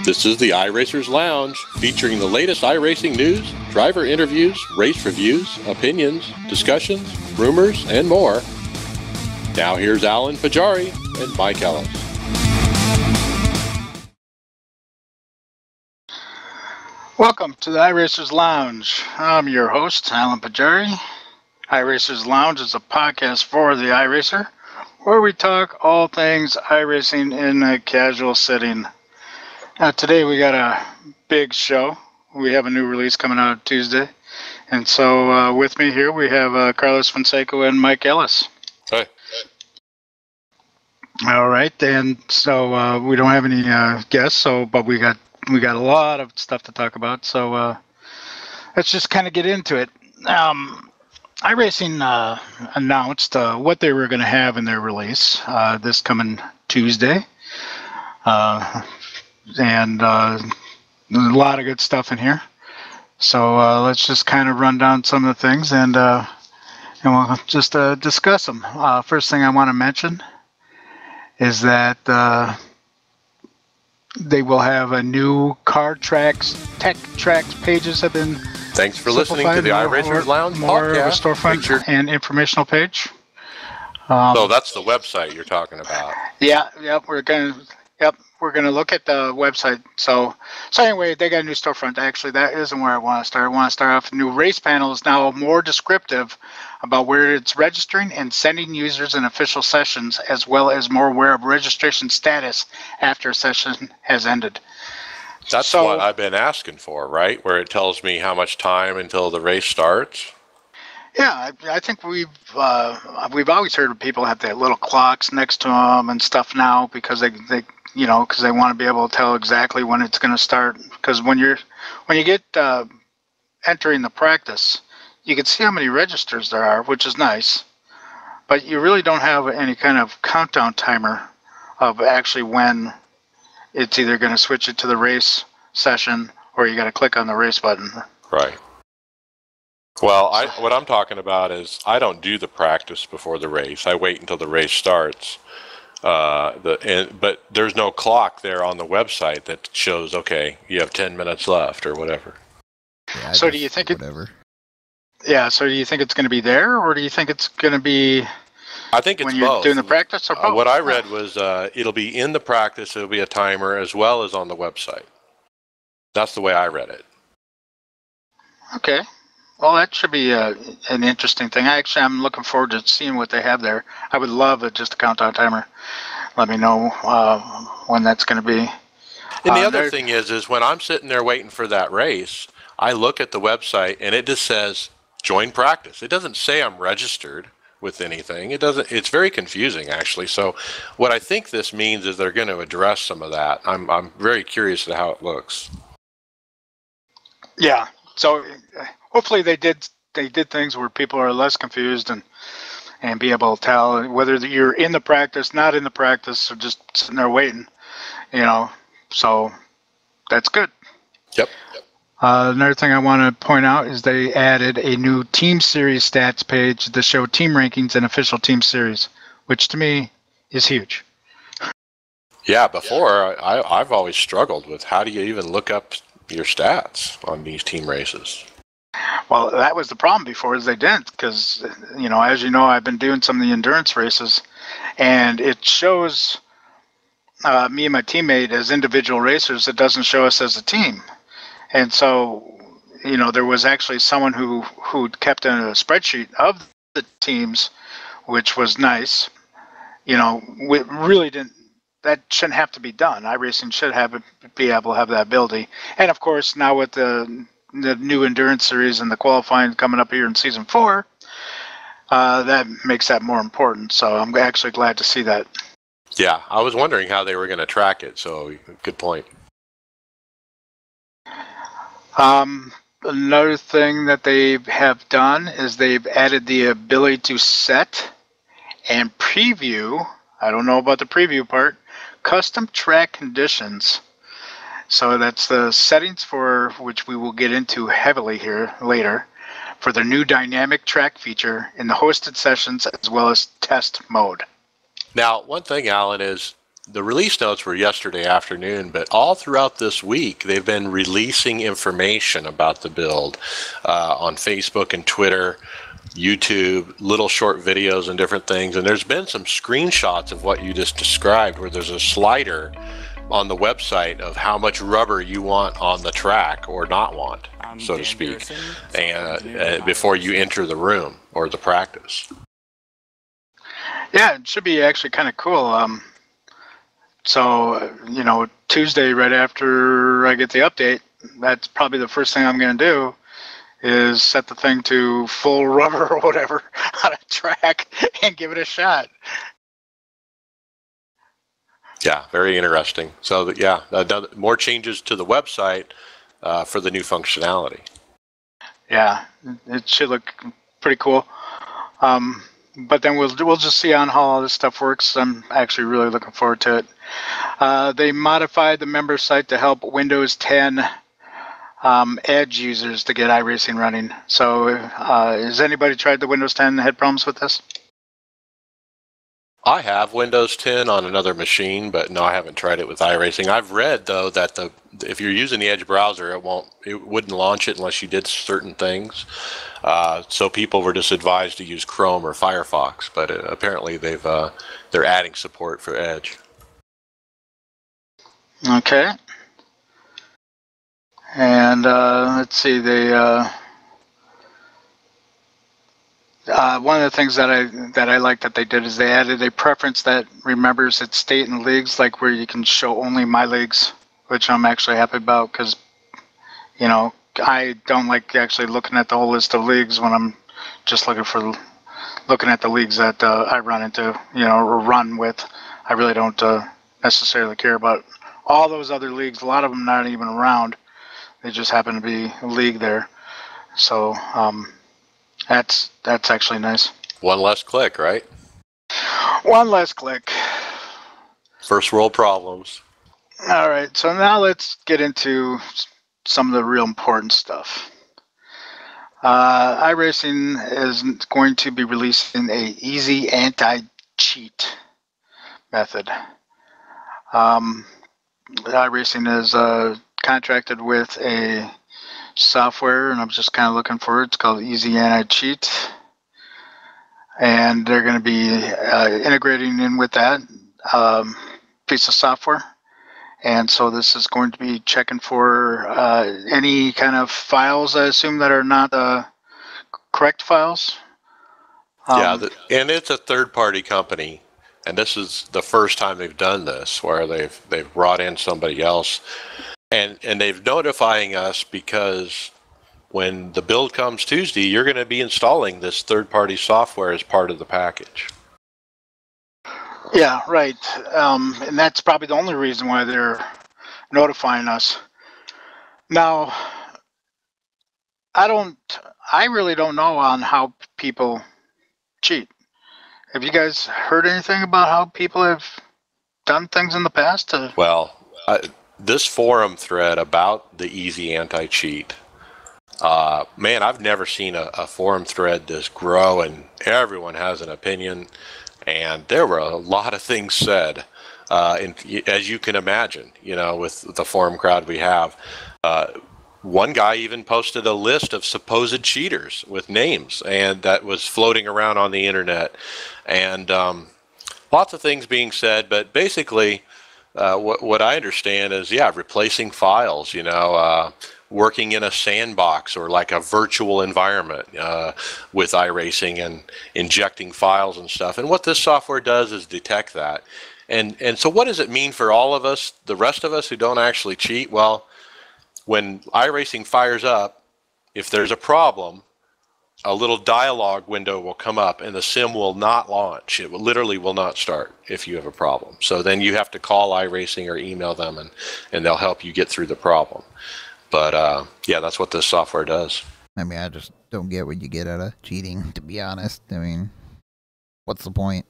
This is the iRacers Lounge, featuring the latest iRacing news, driver interviews, race reviews, opinions, discussions, rumors, and more. Now here's Alan Pajari and Mike Ellis. Welcome to the iRacers Lounge. I'm your host, Alan Pajari. iRacers Lounge is a podcast for the iRacer, where we talk all things iRacing in a casual setting. Today we got a big show. We have a new release coming out Tuesday. And so with me here we have Carlos Fonseca and Mike Ellis. Hi. All right, and so we don't have any guests, but we got a lot of stuff to talk about. So let's just kind of get into it. iRacing announced what they were going to have in their release this coming Tuesday. And a lot of good stuff in here. So let's just kind of run down some of the things and we'll just discuss them. First thing I want to mention is that they will have a new tech tracks pages have been. Thanks for listening to the iRacers Lounge more podcast. More storefront and informational page. So that's the website you're talking about. Yeah, we're gonna look at the website. So anyway, they got a new storefront. Actually, that isn't where I want to start. I want to start off. The new race panel is now more descriptive about where it's registering and sending users in official sessions, as well as more aware of registration status after a session has ended. That's what I've been asking for, right? Where it tells me how much time until the race starts. Yeah, I think we've always heard of people have their little clocks next to them and stuff now because they want to be able to tell exactly when it's going to start. Because when you get entering the practice, you can see how many registers there are, which is nice, but you really don't have any kind of countdown timer of actually when it's either going to switch it to the race session or you got to click on the race button. Right. Well, what I'm talking about is I don't do the practice before the race. I wait until the race starts. But there's no clock there on the website that shows, okay, you have 10 minutes left or whatever. Yeah, so do you think whatever. So do you think it's going to be there, or do you think it's going to be? I think it's when you're both. Doing the practice, or both? What I read was it'll be in the practice. It'll be a timer as well as on the website. That's the way I read it. Okay. Well, that should be an interesting thing. I'm looking forward to seeing what they have there. I would love just a countdown timer. Let me know when that's going to be. And the other thing is when I'm sitting there waiting for that race, I look at the website and it just says join practice. It doesn't say I'm registered with anything. It doesn't. It's very confusing, actually. So what I think this means is they're going to address some of that. I'm very curious to how it looks. Yeah. So hopefully they did things where people are less confused and be able to tell whether you're in the practice, not in the practice, or just sitting there waiting. So that's good. Yep. Another thing I want to point out is they added a new team series stats page to show team rankings and official team series, which to me is huge. Yeah, before I've always struggled with how do you even look up your stats on these team races. Well, that was the problem before, is they didn't, because as you know, I've been doing some of the endurance races, and it shows me and my teammate as individual racers. It doesn't show us as a team. And so, there was actually someone who kept a spreadsheet of the teams, which was nice. We really didn't. That shouldn't have to be done. iRacing should be able to have that ability. And of course, now with the new endurance series and the qualifying coming up here in season 4, that makes that more important. So I'm actually glad to see that. Yeah, I was wondering how they were going to track it. So good point. Another thing that they have done is they've added the ability to set and preview. I don't know about the preview part. Custom track conditions. So that's the settings for which we will get into heavily here later for the new dynamic track feature in the hosted sessions as well as test mode. Now, one thing, Alan, is the release notes were yesterday afternoon, but all throughout this week, they've been releasing information about the build on Facebook and Twitter, YouTube, little short videos and different things. And there's been some screenshots of what you just described, where there's a slider on the website of how much rubber you want on the track or not want, so to speak, and before you enter the room or the practice. Yeah, it should be actually kind of cool. So, you know, Tuesday, right after I get the update, that's probably the first thing I'm going to do is set the thing to full rubber or whatever on a track and give it a shot. Yeah, very interesting. So, yeah, more changes to the website for the new functionality. Yeah, it should look pretty cool. But then we'll just see on how all this stuff works. I'm actually really looking forward to it. They modified the member site to help Windows 10 Edge users to get iRacing running. So has anybody tried the Windows 10 had problems with this? I have Windows 10 on another machine, but no, I haven't tried it with iRacing. I've read though that if you're using the Edge browser, it wouldn't launch it unless you did certain things. So people were just advised to use Chrome or Firefox, but apparently they're adding support for Edge. Okay. And let's see, one of the things that I like that they did is they added a preference that remembers its state and leagues, like where you can show only my leagues, which I'm actually happy about because, you know, I don't like actually looking at the whole list of leagues when I'm just looking at the leagues that I run into, you know, or run with. I really don't necessarily care about all those other leagues. A lot of them not even around. They just happen to be a league there. So that's actually nice. One less click, right? One less click. First world problems. All right, so now let's get into some of the real important stuff. iRacing is going to be releasing a easy anti-cheat method. iRacing is contracted with a software, and I'm just kind of looking for it. It's called Easy Anti-Cheat, and they're going to be integrating in with that piece of software. And so this is going to be checking for any kind of files, I assume, that are not correct files. Yeah, and it's a third-party company, and this is the first time they've done this, where they've brought in somebody else, and they've notifying us because when the build comes Tuesday, you're going to be installing this third-party software as part of the package. Yeah, right. And that's probably the only reason why they're notifying us. Now, I really don't know on how people cheat. Have you guys heard anything about how people have done things in the past? Well, this forum thread about the easy anti-cheat, man, I've never seen a forum thread this grow, and everyone has an opinion. And there were a lot of things said, as you can imagine, you know, with the forum crowd we have. One guy even posted a list of supposed cheaters with names, and that was floating around on the internet. And lots of things being said, but basically what I understand is, yeah, replacing files, you know, working in a sandbox or like a virtual environment with iRacing and injecting files and stuff. And what this software does is detect that. And so what does it mean for all of us, the rest of us who don't actually cheat? Well, when iRacing fires up, if there's a problem, a little dialogue window will come up and the sim will not launch. It literally will not start if you have a problem. So then you have to call iRacing or email them, and they'll help you get through the problem. But yeah, that's what this software does. I mean, I just don't get what you get out of cheating, to be honest. I mean, what's the point?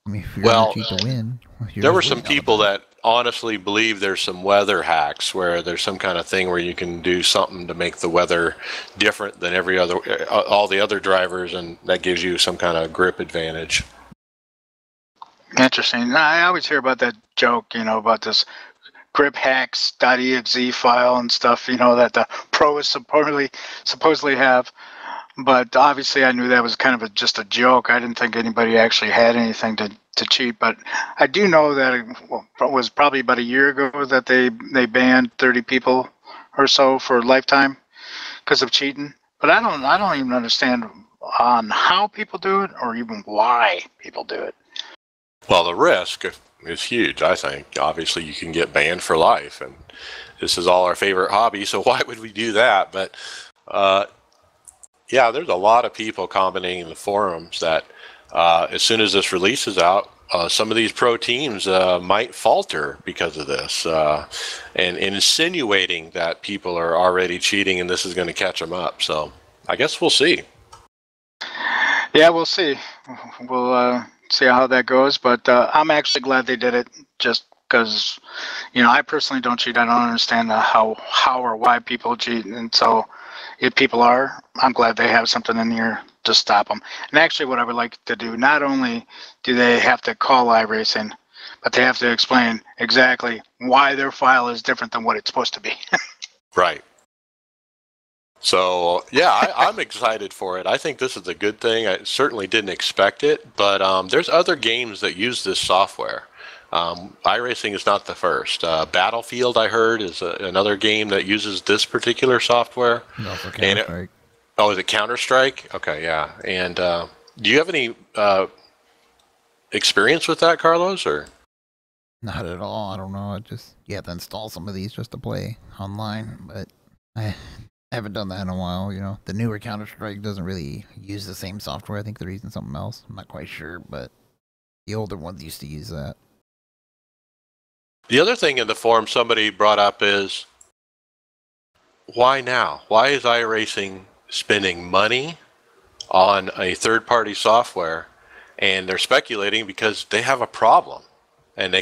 I mean, if you're going to cheat to win. There were some people that honestly believe there's some weather hacks where there's some kind of thing where you can do something to make the weather different than all the other drivers, and that gives you some kind of grip advantage. Interesting. I always hear about that joke, about this griphacks.exe file and stuff, that the pros supposedly have. But obviously, I knew that was kind of just a joke. I didn't think anybody actually had anything to cheat. But I do know that it was probably about a year ago that they banned 30 people or so for lifetime because of cheating. But I don't even understand on how people do it or even why people do it. Well, the risk is huge, I think. Obviously, you can get banned for life, and this is all our favorite hobby, so why would we do that? But yeah, there's a lot of people commenting in the forums that as soon as this releases out, some of these pro teams might falter because of this, and insinuating that people are already cheating and this is going to catch them up. So I guess we'll see. Yeah, we'll see. We'll see how that goes. But I'm actually glad they did it, just because, I personally don't cheat. I don't understand how or why people cheat, and so if people are, I'm glad they have something in here to stop them. And actually, what I would like to do, not only do they have to call iRacing, but they have to explain exactly why their file is different than what it's supposed to be. Right. So, yeah, I'm excited for it. I think this is a good thing. I certainly didn't expect it, but there's other games that use this software. iRacing is not the first. Battlefield, I heard, is another game that uses this particular software. No, for Counter-Strike. Oh, is it Counter-Strike? Okay, yeah. And do you have any experience with that, Carlos? Or Not at all. I don't know. You have to install some of these just to play online, but I haven't done that in a while. The newer Counter-Strike doesn't really use the same software. I think they're using something else. I'm not quite sure, but the older ones used to use that. the other thing in the forum somebody brought up is, why now? Why is iRacing spending money on a third-party software? And they're speculating because they have a problem, and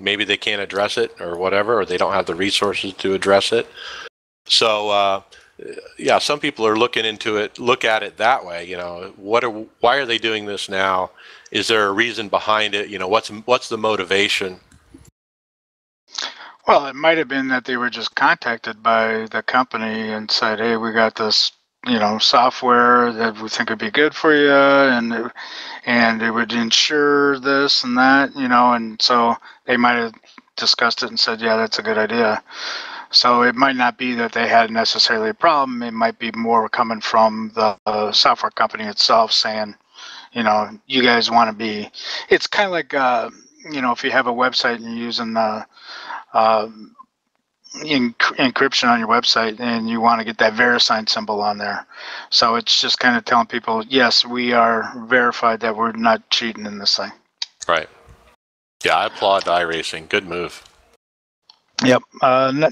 maybe they can't address it or whatever, or they don't have the resources to address it. So yeah, some people are look at it that way. Why are they doing this now? Is there a reason behind it? What's the motivation? Well, it might have been that they were just contacted by the company and said, "Hey, we got this, software that we think would be good for you, and it would ensure this and that, and so they might have discussed it and said, yeah, that's a good idea." So it might not be that they had necessarily a problem. It might be more coming from the software company itself saying, you guys want to be. It's kind of like, if you have a website and you're using encryption on your website and you want to get that VeriSign symbol on there. So it's just kind of telling people, yes, we are verified that we're not cheating in this thing. Right. Yeah, I applaud iRacing. Good move. Yep.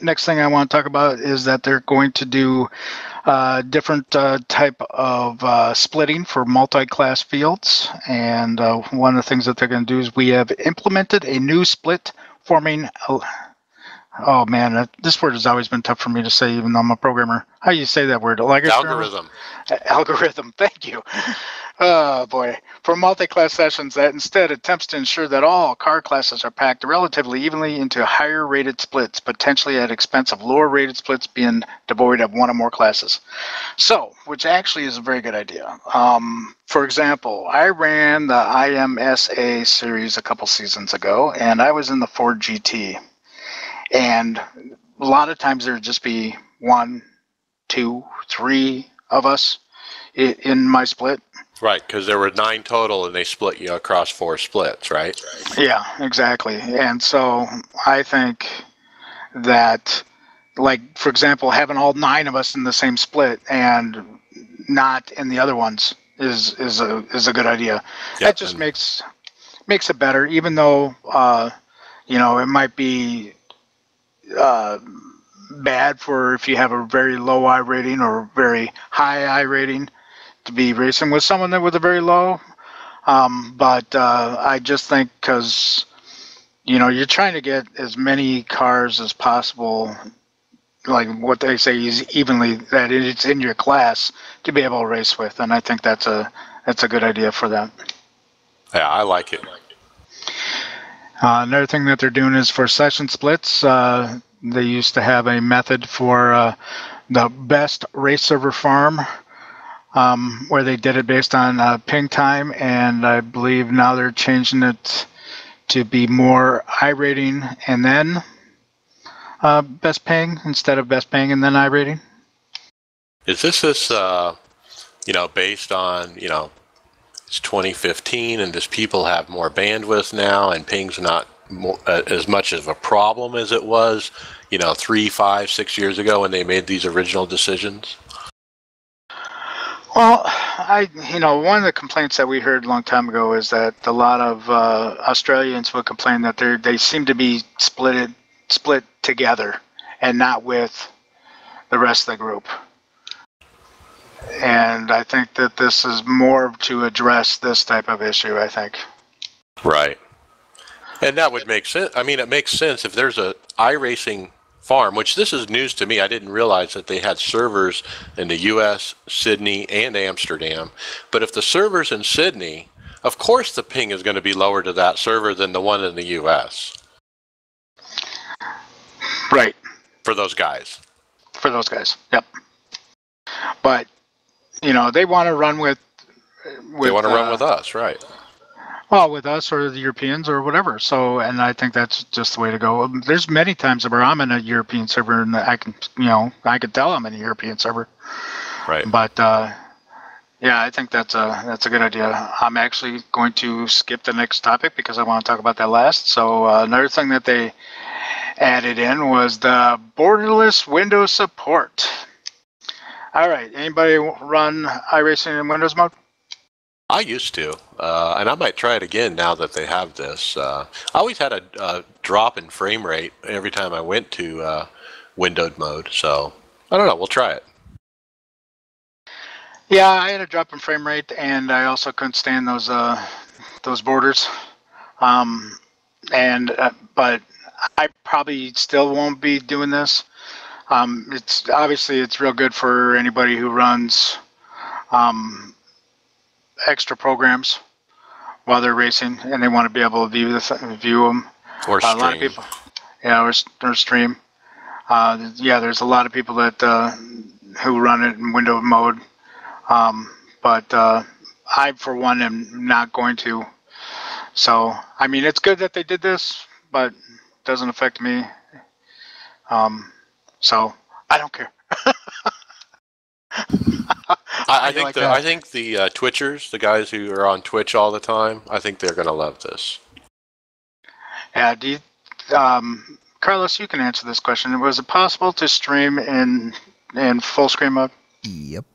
Next thing I want to talk about is that they're going to do different type of splitting for multi-class fields. And one of the things that they're going to do is we have implemented a new split forming. Oh man, this word has always been tough for me to say, even though I'm a programmer. How do you say that word? Algorithm. Algorithm. Thank you. Oh boy. For multi-class sessions that instead attempts to ensure that all car classes are packed relatively evenly into higher rated splits, potentially at expense of lower rated splits being devoid of one or more classes. So, which actually is a very good idea. For example, I ran the IMSA series a couple seasons ago, and I was in the Ford GT. And a lot of times there'd just be 1, 2, 3 of us in my split. Right, because there were 9 total, and they split you across 4 splits, right? Yeah, exactly. And so I think that, like, for example, having all 9 of us in the same split and not in the other ones is a good idea. Yep, that just makes it better, even though it might be bad for if you have a very low I rating or very high I rating to be racing with someone that with a very low. But I just think because you're trying to get as many cars as possible, like what they say is evenly, that it's in your class to be able to race with, and I think that's a good idea for that. Yeah, I like it. Another thing that they're doing is for session splits. They used to have a method for the best race server farm, where they did it based on ping time, and I believe now they're changing it to be more iRating and then best ping instead of best ping and then iRating. Is this based on, it's 2015 and does people have more bandwidth now and ping's not as much of a problem as it was, 3, 5, 6 years ago when they made these original decisions? Well, one of the complaints that we heard a long time ago is that a lot of Australians would complain that they seem to be split together and not with the rest of the group. And I think that this is more to address this type of issue, I think. Right. And that would make sense. I mean, it makes sense if there's a iRacing farm, which this is news to me. I didn't realize that they had servers in the U.S., Sydney, and Amsterdam. But if the server's in Sydney, of course the ping is going to be lower to that server than the one in the U.S. Right. For those guys. Yep. But, they want to run with they want to run with us, right? Well, with us or the Europeans or whatever. So, and I think that's just the way to go. There's many times where I'm in a European server and I can tell I'm in a European server. Right. But yeah, I think that's a good idea. I'm actually going to skip the next topic because I want to talk about that last. So another thing that they added in was the borderless Windows support. All right, anybody run iRacing in Windows mode? I used to, and I might try it again now that they have this. I always had a drop in frame rate every time I went to windowed mode, so I don't know. We'll try it. Yeah, I had a drop in frame rate, and I also couldn't stand those borders. But I probably still won't be doing this. It's real good for anybody who runs extra programs while they're racing and they want to be able to view them. Or stream. A lot of people, or stream. There's a lot of people that who run it in window mode, but I, for one, am not going to. So, I mean, it's good that they did this, but it doesn't affect me. So I don't care. I think the Twitchers, the guys who are on Twitch all the time, I think they're going to love this. Yeah. Carlos, you can answer this question. Was it possible to stream in full screen mode? Yep.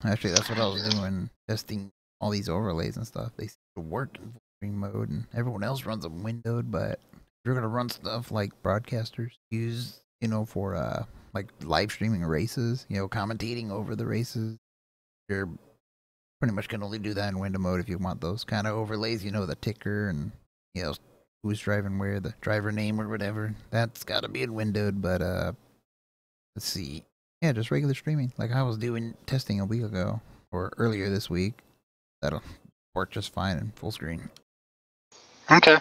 Actually, that's what I was doing, testing all these overlays and stuff. They seem to work in full screen mode, and everyone else runs them windowed. But if you're gonna run stuff like broadcasters use, for like live streaming races, commentating over the races, you're pretty much can only do that in window mode if you want those kind of overlays. The ticker and who's driving where, the driver name or whatever. That's got to be in windowed. But let's see. Yeah, just regular streaming, like I was doing testing a week ago or earlier this week. That'll work just fine in full screen. Okay.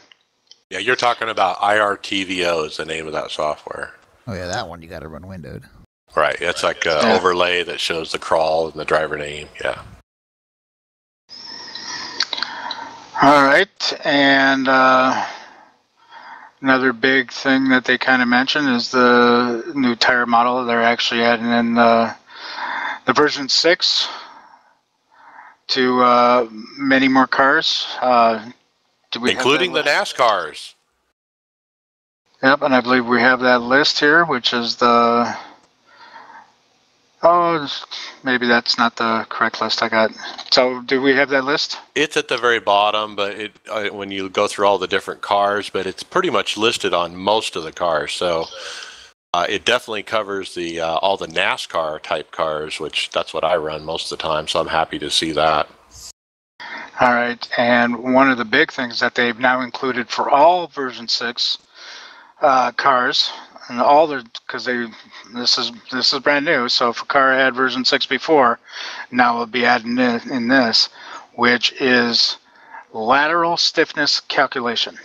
Yeah, you're talking about IRTVO is the name of that software. Oh yeah, that one you got to run windowed. Right, it's like an overlay that shows the crawl and the driver name. Yeah. All right, and another big thing that they kind of mentioned is the new tire model. They're actually adding in the version 6 to many more cars. Including the NASCARs. Yep, and I believe we have that list here, which is maybe that's not the correct list I got. So, do we have that list? It's at the very bottom, but when you go through all the different cars, but it's pretty much listed on most of the cars. So, it definitely covers all the NASCAR type cars, which that's what I run most of the time. So, I'm happy to see that. All right, and one of the big things that they've now included for all version 6 cars, and all their, because this is brand new. So if a car had version 6 before, now it'll be added in this, which is lateral stiffness calculation.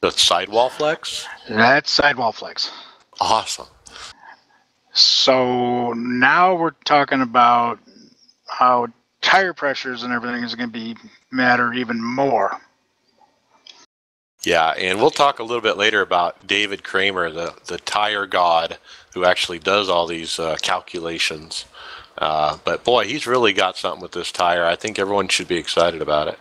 The sidewall flex? That's sidewall flex. Awesome. So now we're talking about how tire pressures and everything is going to be matter even more. Yeah, and we'll talk a little bit later about David Kramer, the tire god, who actually does all these calculations. But boy, he's really got something with this tire. I think everyone should be excited about it.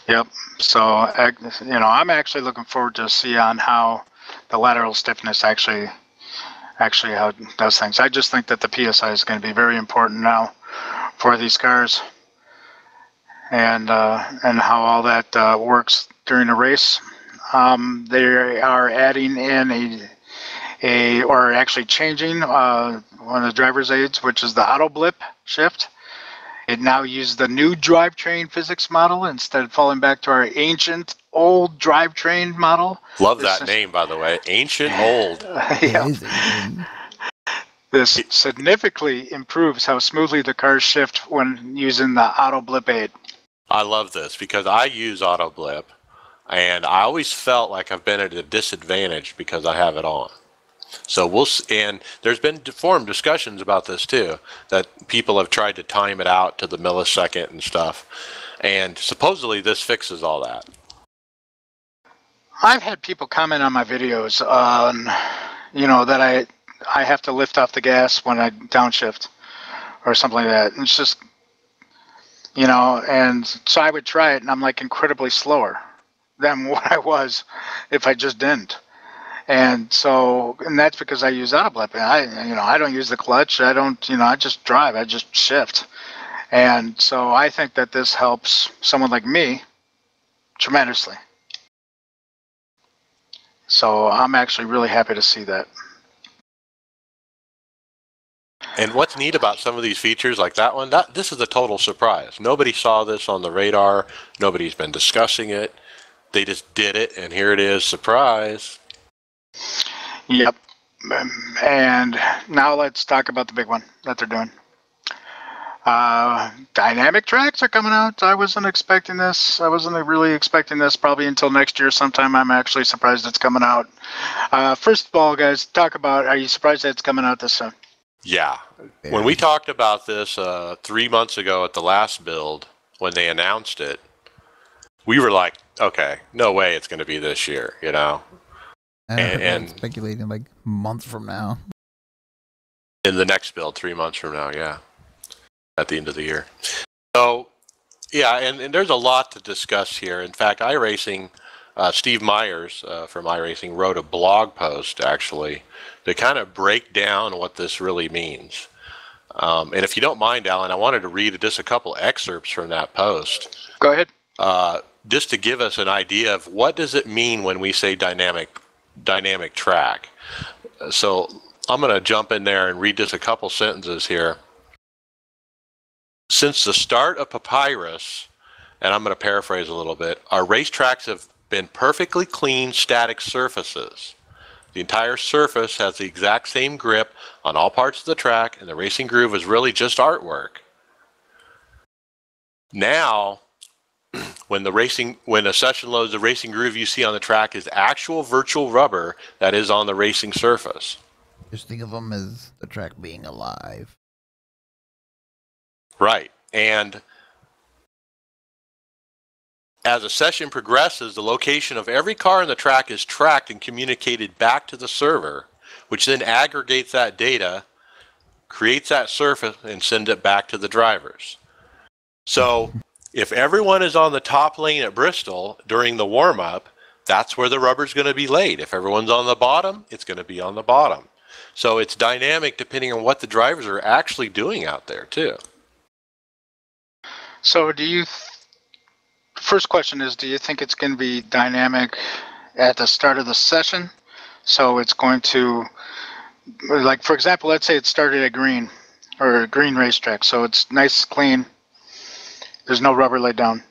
Yep. So, I'm actually looking forward to see on how the lateral stiffness actually how it does things. I just think that the PSI is going to be very important now for these cars, and how all that works during a race. They are adding in or actually changing one of the driver's aids, which is the auto blip shift. It now uses the new drivetrain physics model instead of falling back to our ancient old drivetrain model. Love that name, by the way. Ancient old. Yeah. This significantly improves how smoothly the cars shift when using the auto blip aid. I love this because I use auto blip, and I always felt like I've been at a disadvantage because I have it on. So and there's been forum discussions about this too, that people have tried to time it out to the millisecond and stuff, and supposedly this fixes all that. I've had people comment on my videos on, that I have to lift off the gas when I downshift or something like that. And it's just, and so I would try it, and I'm like incredibly slower than what I was if I just didn't. And that's because I use auto blip. I don't use the clutch. I don't, I just drive. I just shift. And so I think that this helps someone like me tremendously. So I'm actually really happy to see that. And what's neat about some of these features like that one, this is a total surprise. Nobody saw this on the radar. Nobody's been discussing it. They just did it, and here it is, surprise. Yep. And now let's talk about the big one that they're doing. Dynamic tracks are coming out. I wasn't expecting this. I wasn't really expecting this probably until next year sometime. I'm actually surprised it's coming out. First of all, guys, talk about, are you surprised that it's coming out this soon? Yeah. When we talked about this 3 months ago at the last build, when they announced it, we were like, okay, no way it's going to be this year, And speculating like months from now. In the next build, 3 months from now, yeah. At the end of the year. So, yeah, and there's a lot to discuss here. In fact, iRacing, Steve Myers from iRacing wrote a blog post, actually, to kind of break down what this really means. And if you don't mind, Alan, I wanted to read just a couple excerpts from that post. Go ahead. Just to give us an idea of what does it mean when we say dynamic track. So I'm going to jump in there and read just a couple sentences here. Since the start of Papyrus, and I'm going to paraphrase a little bit, our racetracks have been perfectly clean static surfaces. The entire surface has the exact same grip on all parts of the track, and the racing groove is really just artwork. Now, when a session loads, the racing groove you see on the track is actual virtual rubber that is on the racing surface. Just think of them as the track being alive. Right. And as a session progresses, the location of every car on the track is tracked and communicated back to the server, which then aggregates that data, creates that surface, and sends it back to the drivers. So if everyone is on the top lane at Bristol during the warm-up, that's where the rubber's going to be laid. If everyone's on the bottom, it's going to be on the bottom. So it's dynamic depending on what the drivers are actually doing out there, too. So first question is, do you think it's going to be dynamic at the start of the session? So it's going to, like, for example, let's say it started at green, or a green racetrack. So it's nice, clean. There's no rubber laid down.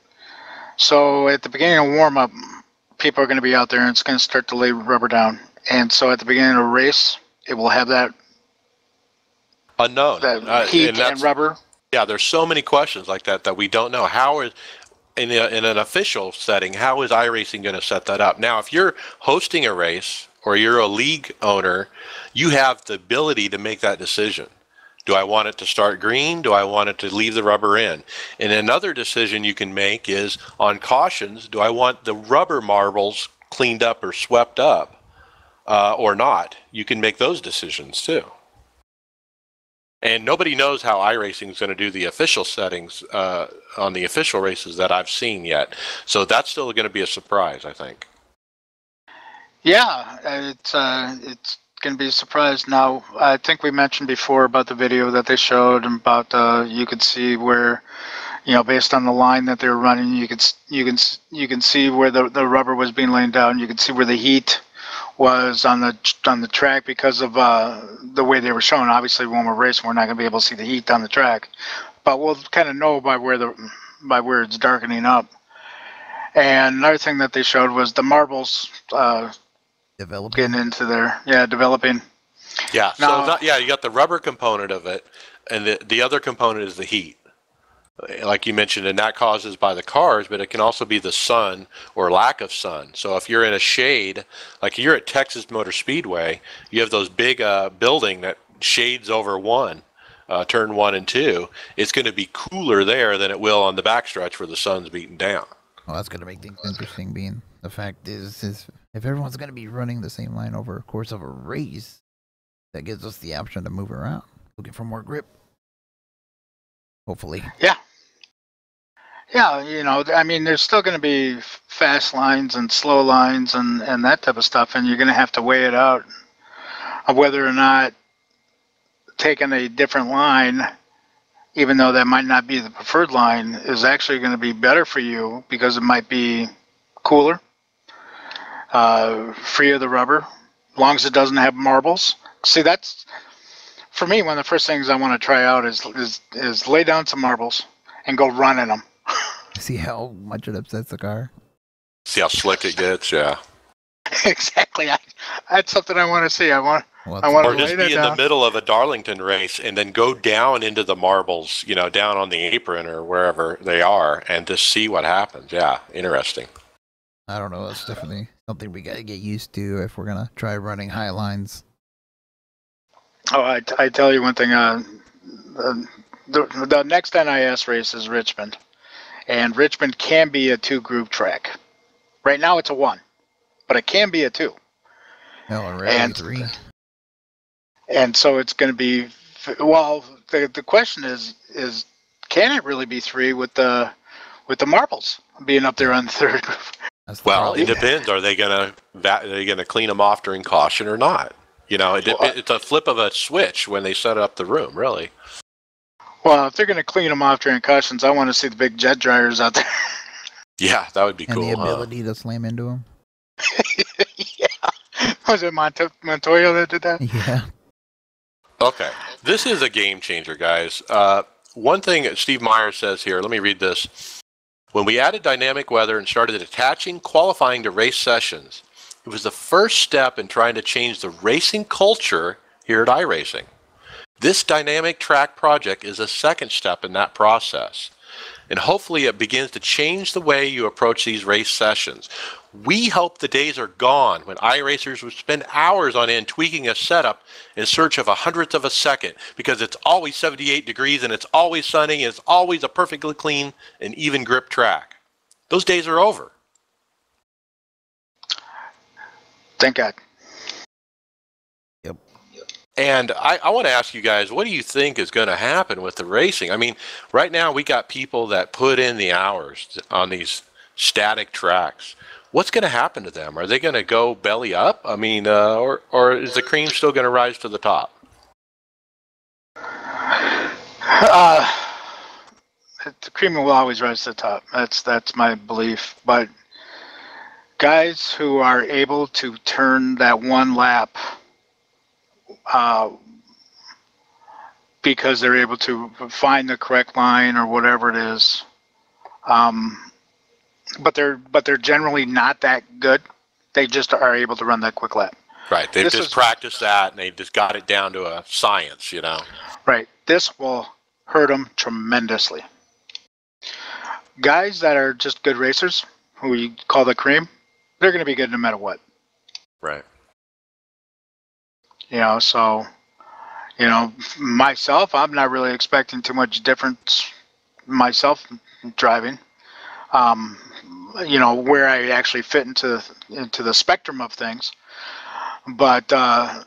So at the beginning of warm-up, people are going to be out there, and it's going to start to lay rubber down. And so at the beginning of a race, it will have that unknown that heat and rubber. Yeah, there's so many questions like that we don't know. How in an official setting, how is iRacing going to set that up? Now, if you're hosting a race or you're a league owner, you have the ability to make that decision. Do I want it to start green? Do I want it to leave the rubber in? And another decision you can make is on cautions, do I want the rubber marbles cleaned up or swept up or not? You can make those decisions too. And nobody knows how iRacing is going to do the official settings on the official races that I've seen yet. So that's still going to be a surprise, I think. Yeah, it's going to be a surprise. Now, I think we mentioned before about the video that they showed and about you could see where, based on the line that they were running, you can see where the rubber was being laid down. You could see where the heat was on the track because of the way they were shown. Obviously, when we're racing, we're not going to be able to see the heat on the track, but we'll kind of know by where it's darkening up. And another thing that they showed was the marbles Developing. getting into there. Yeah, developing. Yeah. Now, you got the rubber component of it, and the other component is the heat, like you mentioned, and that causes by the cars, but it can also be the sun or lack of sun. So if you're in a shade, like you're at Texas Motor Speedway, you have those big building that shades over turn 1 and 2. It's going to be cooler there than it will on the backstretch where the sun's beating down. Well, that's going to make things interesting, being the fact is if everyone's going to be running the same line over a course of a race, that gives us the option to move around, looking for more grip. Hopefully. Yeah. Yeah, I mean, there's still going to be fast lines and slow lines and that type of stuff, and you're going to have to weigh it out of whether or not taking a different line, even though that might not be the preferred line, is actually going to be better for you because it might be cooler, free of the rubber, as long as it doesn't have marbles. See, that's, for me, one of the first things I want to try out is lay down some marbles and go run in them. See how much it upsets the car? See how slick it gets, yeah. Exactly. That's something I want to see. I want Or to just lay be in the middle of a Darlington race and then go down into the marbles, down on the apron or wherever they are, and just see what happens. Yeah, interesting. I don't know. That's definitely something we got to get used to if we're going to try running high lines. Oh, I tell you one thing. The next NIS race is Richmond. And Richmond can be a 2-group track. Right now it's a 1, but it can be a 2. No, already 3. And so it's going to be, well, the question is can it really be 3 with the marbles being up there on the 3rd group? Well, it depends. Are they going to clean them off during caution or not? It's a flip of a switch when they set up the room, really. Well, if they're going to clean them off during cautions, I want to see the big jet dryers out there. Yeah, that would be cool. And the ability to slam into them. Yeah. Was it Montoya that did that? Yeah. Okay. This is a game changer, guys. One thing that Steve Meyer says here, let me read this. When we added dynamic weather and started attaching qualifying to race sessions, it was the first step in trying to change the racing culture here at iRacing. This dynamic track project is a second step in that process, and hopefully it begins to change the way you approach these race sessions. We hope the days are gone when iRacers would spend hours on end tweaking a setup in search of a hundredth of a second because it's always 78 degrees and it's always sunny and it's always a perfectly clean and even grip track. Those days are over. Thank God. And I want to ask you guys, what do you think is going to happen with the racing? I mean, right now we got people that put in the hours on these static tracks. What's going to happen to them? Are they going to go belly up? I mean, or is the cream still going to rise to the top? The cream will always rise to the top. That's my belief. But guys who are able to turn that one lap because they're able to find the correct line or whatever it is, but they're generally not that good. They just are able to run that quick lap. Right. They've just practiced that and they just got it down to a science, Right. This will hurt them tremendously. guys that are just good racers, who you call the cream, they're going to be good no matter what. Right. So, myself, I'm not really expecting too much difference myself driving. Where I actually fit into the spectrum of things. But, I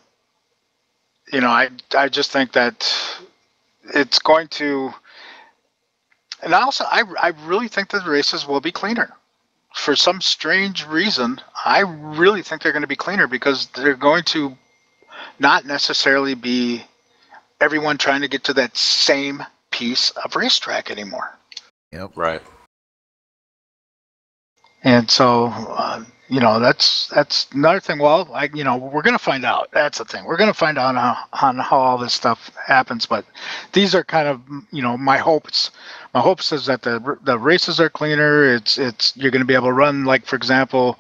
just think that it's going to, and also, I really think that the races will be cleaner. For some strange reason, I really think they're going to be cleaner because they're going to not necessarily be everyone trying to get to that same piece of racetrack anymore. Yep. Right. And so, that's another thing. Well, we're going to find out. That's the thing. We're going to find out on how all this stuff happens. But these are kind of, my hopes. My hopes is that the races are cleaner. It's you're going to be able to run, like, for example,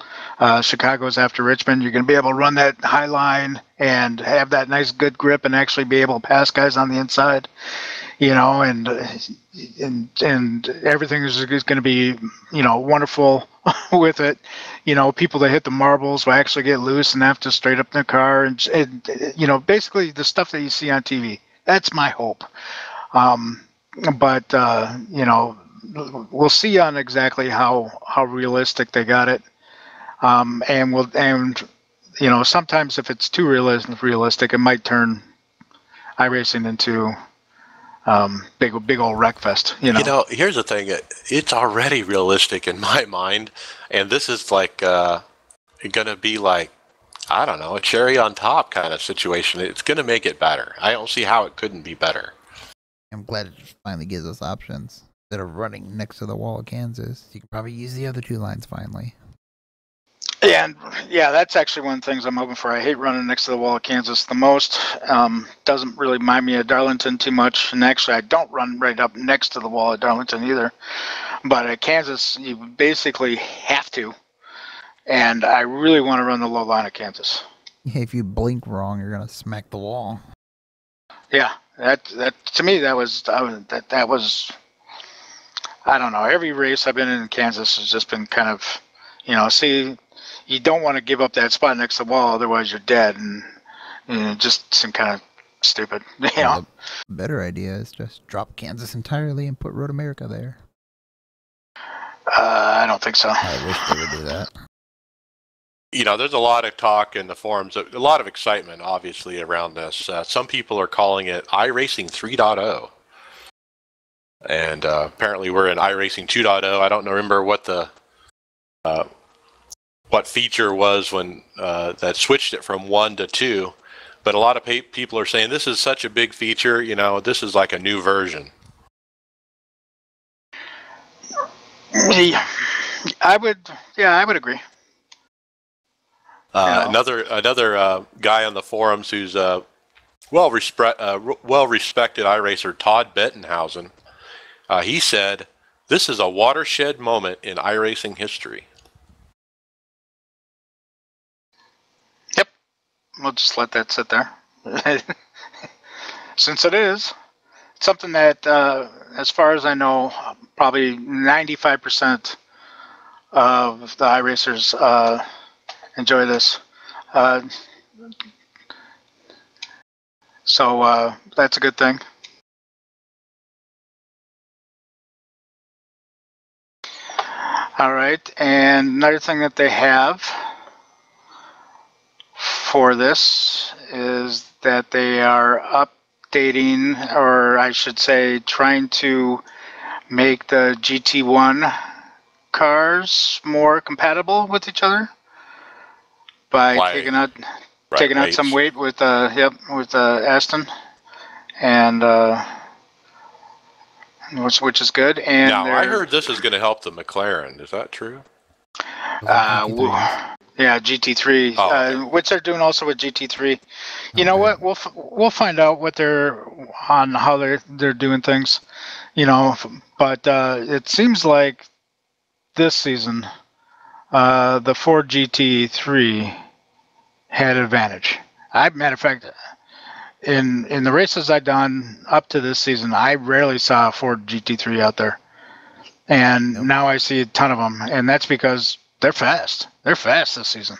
Chicago's after Richmond. You're going to be able to run that high line and have that nice good grip and actually be able to pass guys on the inside. And everything is going to be, wonderful with it. People that hit the marbles will actually get loose and have to straight up their car, and basically the stuff that you see on TV. That's my hope. But we'll see on exactly how realistic they got it. Sometimes if it's too realistic, it might turn iRacing into big old wreck fest. Here's the thing. It's already realistic in my mind, and this is like going to be like, I don't know, a cherry on top kind of situation. It's going to make it better. I don't see how it couldn't be better. I'm glad it finally gives us options. Instead of running next to the wall of Kansas, you can probably use the other two lines finally. And that's actually one of the things I'm hoping for. I hate running next to the wall of Kansas the most. Doesn't really remind me of Darlington too much. And actually, I don't run right up next to the wall of Darlington either. But at Kansas, you basically have to. And I really want to run the low line of Kansas. Yeah, if you blink wrong, you're gonna smack the wall. Yeah, that to me that was I don't know. Every race I've been in Kansas has just been kind of, see. You don't want to give up that spot next to the wall, otherwise you're dead, and it just seemed kind of stupid. Well, the better idea is just drop Kansas entirely and put Road America there. I don't think so. I wish they would do that. There's a lot of talk in the forums, a lot of excitement, obviously, around this. Some people are calling it iRacing 3.0. And apparently we're in iRacing 2.0. I don't remember what the what feature was when that switched it from 1 to 2. But a lot of people are saying this is such a big feature, this is like a new version. I would agree. Another guy on the forums who's well-respected iRacer, Todd Bettenhausen, he said, "This is a watershed moment in iRacing history." Yep. We'll just let that sit there. Since it is something that, as far as I know, probably 95% of the iRacers enjoy this. So that's a good thing. All right, and another thing that they have for this is that they are updating, or I should say trying to make the GT1 cars more compatible with each other by taking out some weight with Aston, and which is good. And now I heard this is going to help the McLaren. Is that true? Yeah, GT3, which they're doing also with GT3. You know what? We'll find out what how they're doing things. But it seems like this season, the Ford GT3 had advantage. Matter of fact, in the races I've done up to this season, I rarely saw a Ford GT3 out there. And Yep. now I see a ton of them, and that's because they're fast. They're fast this season.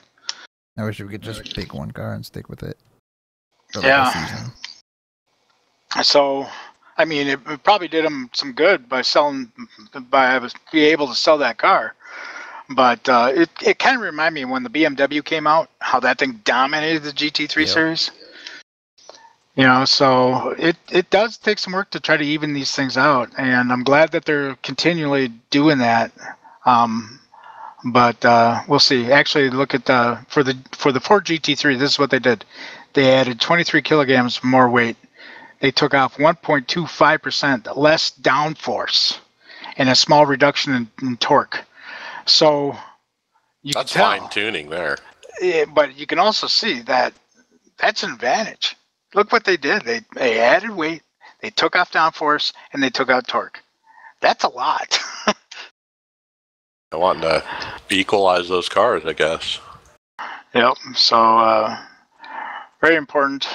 I wish we could just pick one car and stick with it for like Yeah. a season. So, I mean, it probably did them some good by be able to sell that car. But it kind of reminded me when the BMW came out, how that thing dominated the GT3 Yep. series. You know, so it does take some work to try to even these things out, and I'm glad that they're continually doing that. But we'll see. Actually, look at for the Ford GT3. This is what they did. They added 23 kilograms more weight. They took off 1.25% less downforce and a small reduction in torque. So you That's can tell. fine tuning there. But you can also see that that's an advantage. Look what they did. They added weight, they took off downforce, and they took out torque. That's a lot. I want to equalize those cars, I guess. Yep. So very important.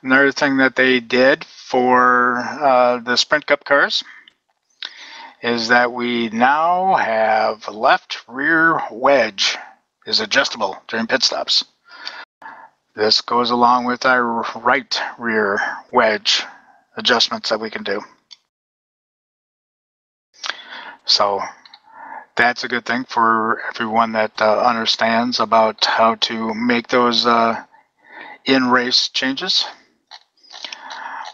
Another thing that they did for the Sprint Cup cars is that we now have left rear wedge is adjustable during pit stops. This goes along with our right rear wedge adjustments that we can do. So that's a good thing for everyone that understands about how to make those in-race changes.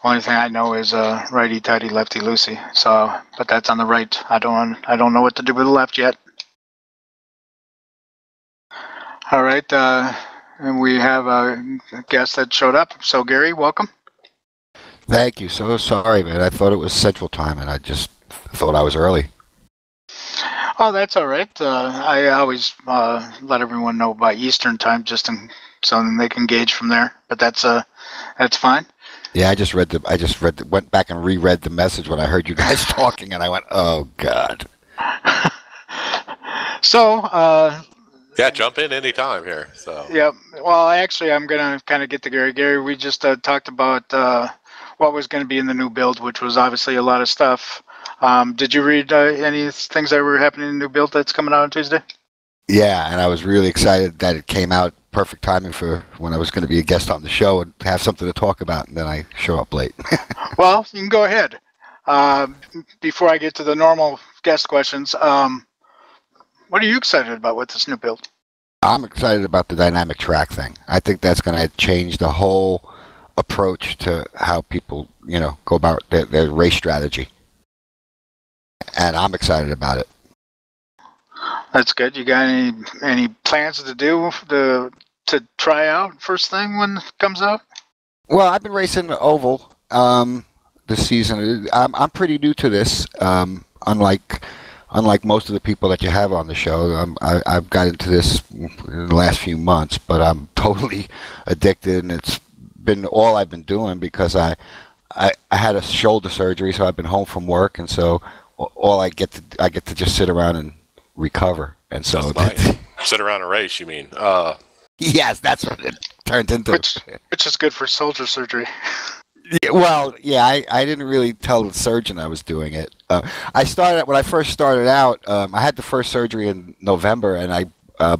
Only thing I know is righty tighty, lefty loosey. So, but that's on the right. I don't know what to do with the left yet. All right, and we have a guest that showed up. So Gary, welcome. Thank you. So sorry, man. I thought it was Central Time, and I just thought I was early. Oh, that's all right. I always let everyone know by Eastern Time, so they can gauge from there. But that's fine. Yeah, I just went back and reread the message when I heard you guys talking, and I went, "Oh God." So. Yeah, jump in anytime here. So. Yeah. Well, actually, I'm gonna kind of get to Gary. Gary, we just talked about what was going to be in the new build, which was obviously a lot of stuff. Did you read any things that were happening in the new build that's coming out on Tuesday? Yeah, and I was really excited that it came out perfect timing for when I was going to be a guest on the show and have something to talk about, and then I show up late. Well, you can go ahead. Before I get to the normal guest questions, what are you excited about with this new build? I'm excited about the dynamic track thing. I think that's going to change the whole approach to how people, go about their race strategy. And I'm excited about it. That's good. You got any plans to try out first thing when it comes out? Well, I've been racing the oval this season. I'm pretty new to this. Unlike most of the people that you have on the show, I've got into this in the last few months, but I'm totally addicted, and it's been all I've been doing because I had a shoulder surgery, so I've been home from work, and so all I get to just sit around and recover, and so nice. Sit around and race. You mean? Yes, that's what it turned into. Which is good for shoulder surgery. Yeah, well, yeah, I didn't really tell the surgeon I was doing it. When I first started out, I had the first surgery in November, and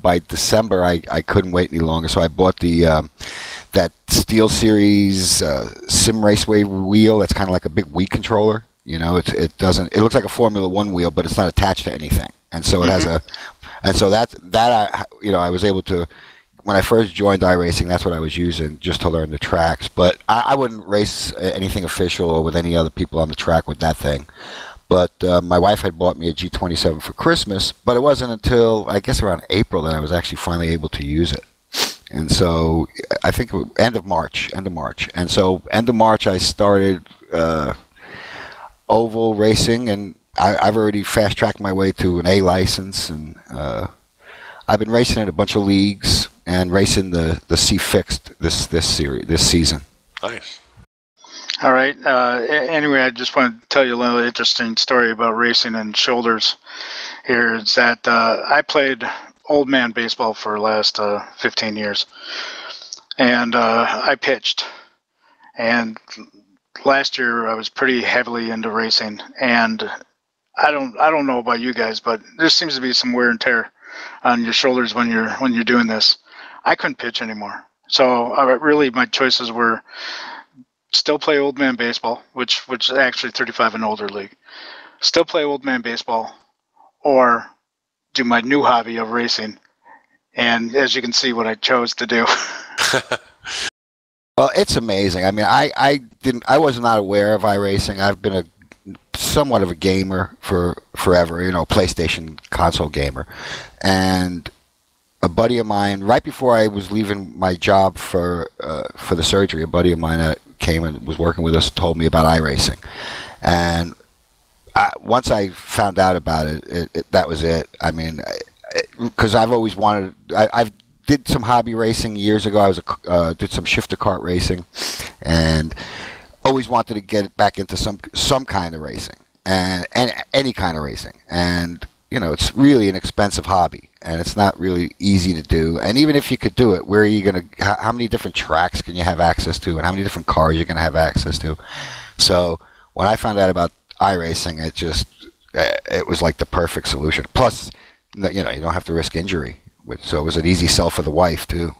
by December I couldn't wait any longer, so I bought that Steel Series Sim Raceway wheel. That's kind of like a big Wii controller. It looks like a Formula One wheel, but it's not attached to anything, and so it has I was able to. When I first joined iRacing, that's what I was using just to learn the tracks. But I wouldn't race anything official or with any other people on the track with that thing. But my wife had bought me a G27 for Christmas, but it wasn't until, I guess, around April that I was actually finally able to use it. And so I think end of March. And so end of March I started oval racing, and I've already fast-tracked my way to an A license, and I've been racing in a bunch of leagues and racing the C Fixed this season. Nice. All right. Anyway, I just want to tell you a little interesting story about racing and shoulders. Here is that I played old man baseball for the last 15 years, and I pitched. And last year I was pretty heavily into racing, and I don't know about you guys, but there seems to be some wear and tear on your shoulders when you're doing this. I couldn't pitch anymore. So really my choices were still play old man baseball, which is actually 35 and older league. Still play old man baseball, or do my new hobby of racing. And as you can see, what I chose to do. Well, it's amazing. I mean, I was not aware of iRacing. I've been a somewhat of a gamer for forever, PlayStation console gamer. And a buddy of mine, right before I was leaving my job for the surgery, a buddy of mine that came and was working with us told me about iRacing. And once I found out about it, that was it. I mean, because I've always wanted, I've did some hobby racing years ago. I did some shifter kart racing, and always wanted to get back into some kind of racing and any kind of racing. And it's really an expensive hobby, and it's not really easy to do. And even if you could do it, where are you going to? How many different tracks can you have access to, and how many different cars you're going to have access to? So when I found out about iRacing, it was like the perfect solution. Plus, you don't have to risk injury, so it was an easy sell for the wife too.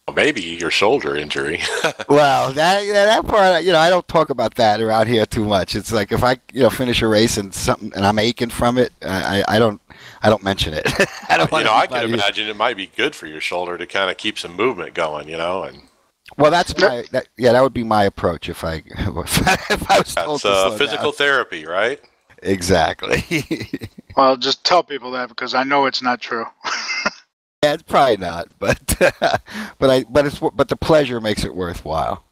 Well, maybe your shoulder injury. Well, that part, I don't talk about that around here too much. It's like if I, finish a race and I'm aching from it, I don't mention it. I can imagine it might be good for your shoulder to kind of keep some movement going, and. Well, that would be my approach if I was told to slow That's physical down. Therapy, right? Exactly. Well, just tell people that because I know it's not true. Yeah, it's probably not, but but the pleasure makes it worthwhile.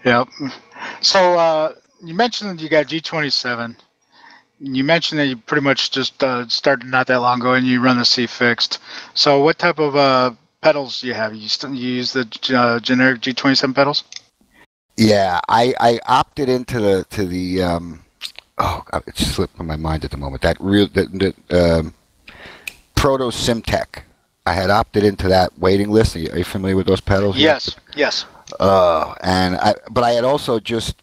Yep. So you mentioned that you got G27. You mentioned that you pretty much just started not that long ago, and you run the C fixed. So what type of pedals do you have? You use the generic G27 pedals? Yeah, I opted into the it slipped my mind at the moment. That Proto Simtech. I had opted into that waiting list. Are you familiar with those pedals? Yes. But I had also today's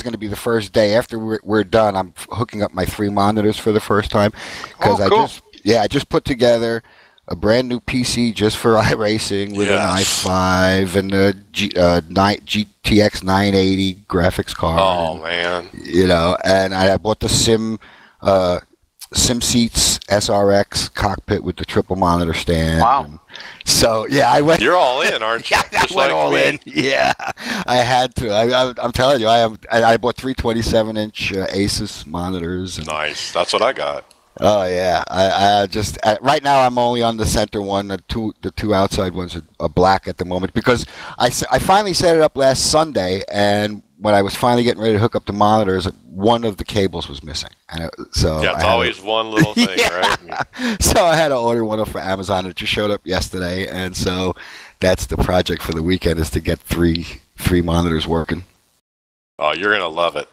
going to be the first day after we're done. I'm hooking up my 3 monitors for the first time because cool. I just put together a brand new PC just for iRacing with an i5 and a GTX 980 graphics card. Oh man! And I bought the SimSeats SRX cockpit with the triple monitor stand. Wow! So I went. You're all in, aren't you? I went all in. Yeah, I had to. I'm telling you, I bought 3 27-inch Asus monitors. Nice. That's what I got. Oh yeah, I just right now I'm only on the center one. The two outside ones are black at the moment because I finally set it up last Sunday, and when I was finally getting ready to hook up the monitors, one of the cables was missing, and it's always one little thing, right? So I had to order one off for Amazon. It just showed up yesterday, and so that's the project for the weekend is to get three monitors working. Oh, you're gonna love it.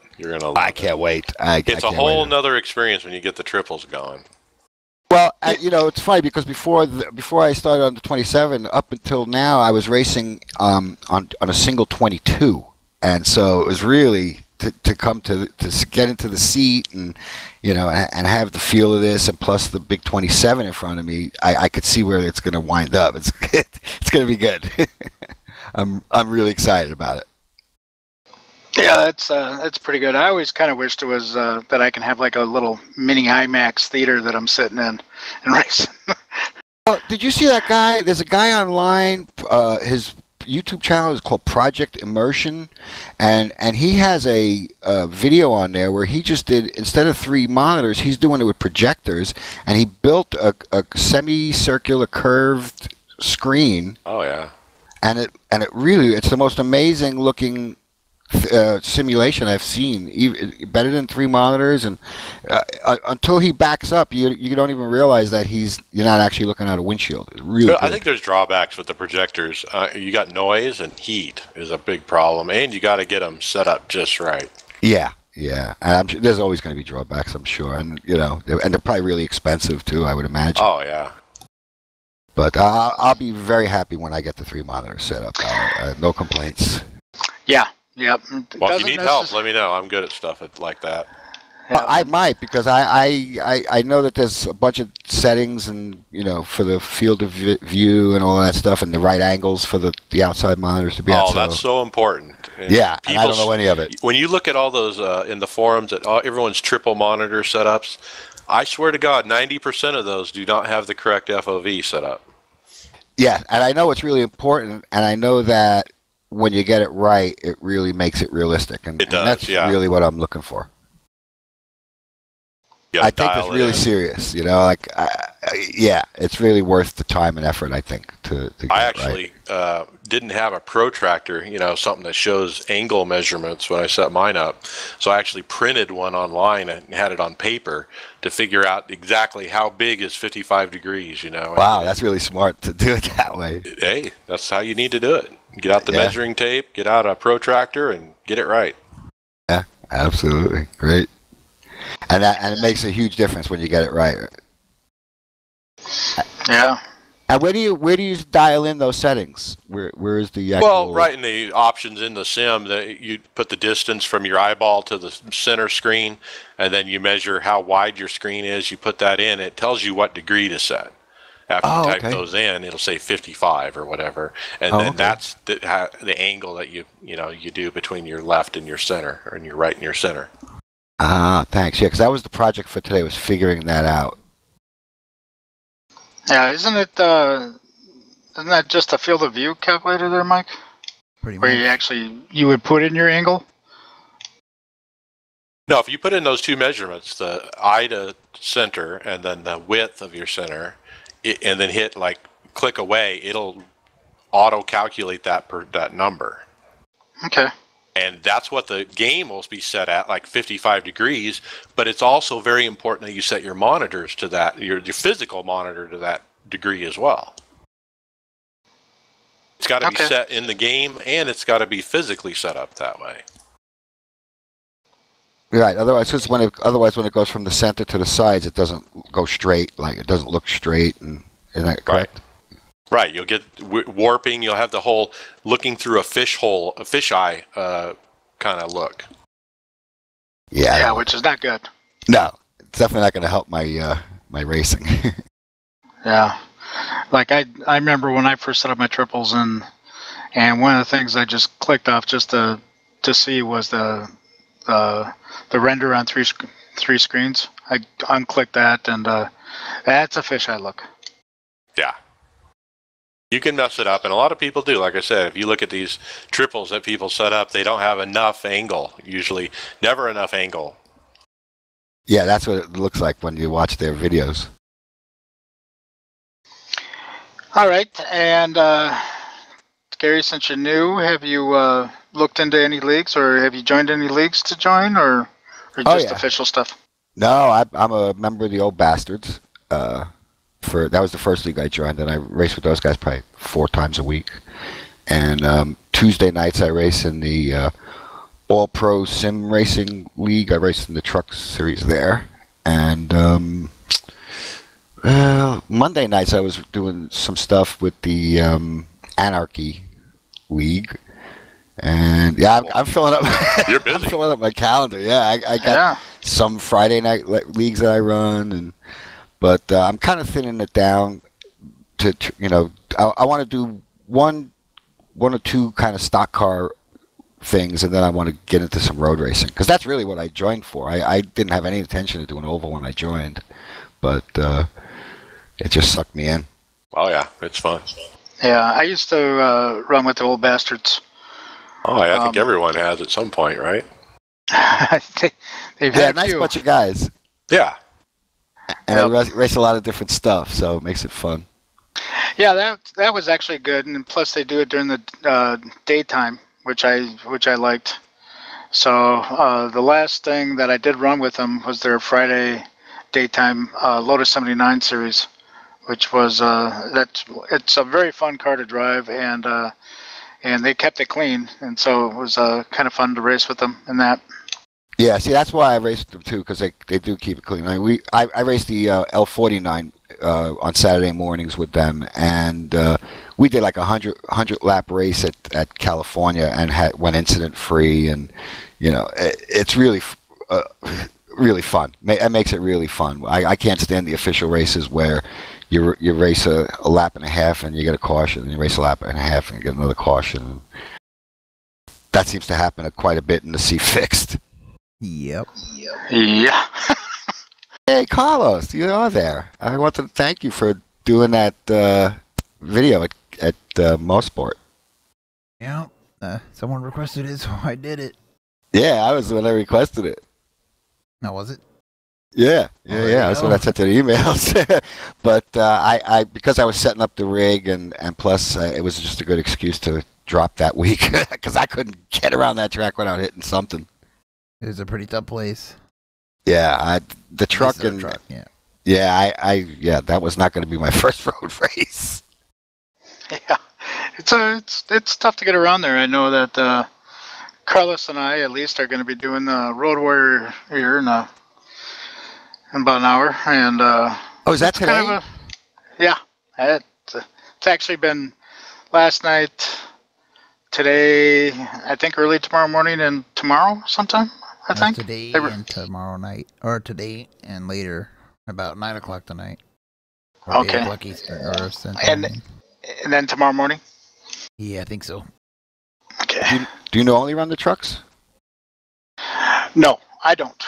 I can't wait. It's a whole nother experience when you get the triples going. Well, it's funny because before I started on the 27, up until now, I was racing on a single 22, and so it was really to come to get into the seat and and have the feel of this, and plus the big 27 in front of me, I could see where it's going to wind up. It's going to be good. I'm really excited about it. Yeah, that's pretty good. I always kind of wished it was that I can have like a little mini IMAX theater that I'm sitting in and racing. Oh, did you see that guy? There's a guy online. His YouTube channel is called Project Immersion, and he has a video on there where he just did, instead of 3 monitors, he's doing it with projectors, and he built a semicircular curved screen. Oh yeah. And it really, it's the most amazing looking simulation I've seen, even better than 3 monitors, and until he backs up, you don't even realize that you're not actually looking at a windshield. It's really I think there's drawbacks with the projectors. You got noise, and heat is a big problem, and you got to get them set up just right. Yeah, and there's always going to be drawbacks, I'm sure, and and they're probably really expensive too, I would imagine. Oh yeah. But I'll be very happy when I get the 3 monitors set up. No complaints. Yeah. Yep. Well, if you need help, let me know. I'm good at stuff like that. I might, because I know that there's a bunch of settings, and for the field of view and all that stuff, and the right angles for the outside monitors to be at. Oh, that's so important. And yeah, and I don't know any of it. When you look at all those in the forums at everyone's triple monitor setups, I swear to God, 90% of those do not have the correct FOV set up. Yeah, and I know it's really important, and I know that when you get it right, it really makes it realistic, and, It does, and that's yeah. really what I'm looking for. Yeah, I take this really serious, it's really worth the time and effort, I think, to get I it actually right. didn't have a protractor, something that shows angle measurements when I set mine up. So I actually printed one online and had it on paper to figure out exactly how big is 55 degrees, Wow, that's really smart to do it that way. Hey, that's how you need to do it. Get out the measuring tape, get out a protractor, and get it right. Yeah, absolutely. Great. And it makes a huge difference when you get it right. Yeah. And where do you dial in those settings? Where is the actual... Well, right in the options in the sim, that you put the distance from your eyeball to the center screen, and then you measure how wide your screen is. You put that in. It tells you what degree to set. After you type those in, it'll say 55 or whatever, and then that's the angle that you do between your left and your center, or your right and your center. Ah, thanks. Yeah, because that was the project for today, was figuring that out. Yeah, isn't that just a field of view calculator there, Mike? Pretty Where much. you would put in your angle? No, if you put in those two measurements, the eye to center and then the width of your center, and then hit click away, it'll auto calculate that number. Okay. And that's what the game will be set at, like 55 degrees. But it's also very important that you set your monitors to that, your physical monitor to that degree as well. It's got to be set in the game, and it's got to be physically set up that way. Right. Otherwise, when it goes from the center to the sides, it doesn't go straight. It doesn't look straight. And isn't that correct? Right, you'll get warping. You'll have the whole looking through a fisheye kind of look. Yeah, which is not good. No, it's definitely not going to help my my racing. Yeah, I remember when I first set up my triples, and one of the things I just clicked off just to see was the render on three screens. I unclicked that, and that's a fisheye look. Yeah. You can mess it up, and a lot of people do. Like I said, if you look at these triples that people set up, they don't have enough angle, usually. Never enough angle. Yeah, that's what it looks like when you watch their videos. All right, and Gary, since you're new, have you looked into any leagues, or have you joined any leagues to join, or just official stuff? No, I'm a member of the Old Bastards. That was the first league I joined, and I race with those guys probably 4 times a week. And Tuesday nights I race in the All Pro Sim Racing League. I race in the Truck Series there. And Monday nights I was doing some stuff with the Anarchy League. And I'm filling up. You're busy. I'm filling up my calendar. Yeah, I got some Friday night leagues that I run, but I'm kind of thinning it down to I want to do one or two kind of stock car things, and then I want to get into some road racing, because that's really what I joined for. I didn't have any intention of doing oval when I joined, but it just sucked me in. Oh yeah, it's fun. Yeah, I used to run with the Old Bastards. Oh, I think everyone has at some point, right? They've had a nice few. bunch of guys. Yeah. And I race a lot of different stuff, so it makes it fun. Yeah, that was actually good, and plus they do it during the daytime, which I liked. So the last thing that I did run with them was their Friday daytime Lotus 79 series, which was it's a very fun car to drive, and they kept it clean, and so it was kind of fun to race with them in that. Yeah, see, that's why I raced them too, because they do keep it clean. I mean, I raced the L49 on Saturday mornings with them, and we did like a 100 lap race at California and went incident free, and it's really really fun. It makes it really fun. I can't stand the official races where you race a lap and a half and you get a caution, and you race a lap and a half and you get another caution. That seems to happen quite a bit in the C Fixed. Yep. Yeah. Hey, Carlos, you are there. I want to thank you for doing that video at Mosport. Yeah. Someone requested it, so I did it. Yeah, I was the one that requested it. No, was it? Yeah. There That's you what I go. sent to the emails. But I because I was setting up the rig and plus it was just a good excuse to drop that week because I couldn't get around that track without hitting something. It was a pretty tough place. Yeah, the truck This is a and truck, yeah. yeah, that was not going to be my first road race. Yeah. It's tough to get around there. I know that Carlos and I, at least, are going to be doing the Road Warrior here in about an hour. And Oh, is that it's today? kind of yeah. It's actually been last night, today, I think early tomorrow morning, and tomorrow sometime. I think Today They were- and tomorrow night, or today and later, about 9 o'clock tonight. Or 8 Okay. o'clock Eastern, or Central. And- I mean. and then tomorrow morning. Yeah, I think so. Okay. Do you only run the trucks? No, I don't.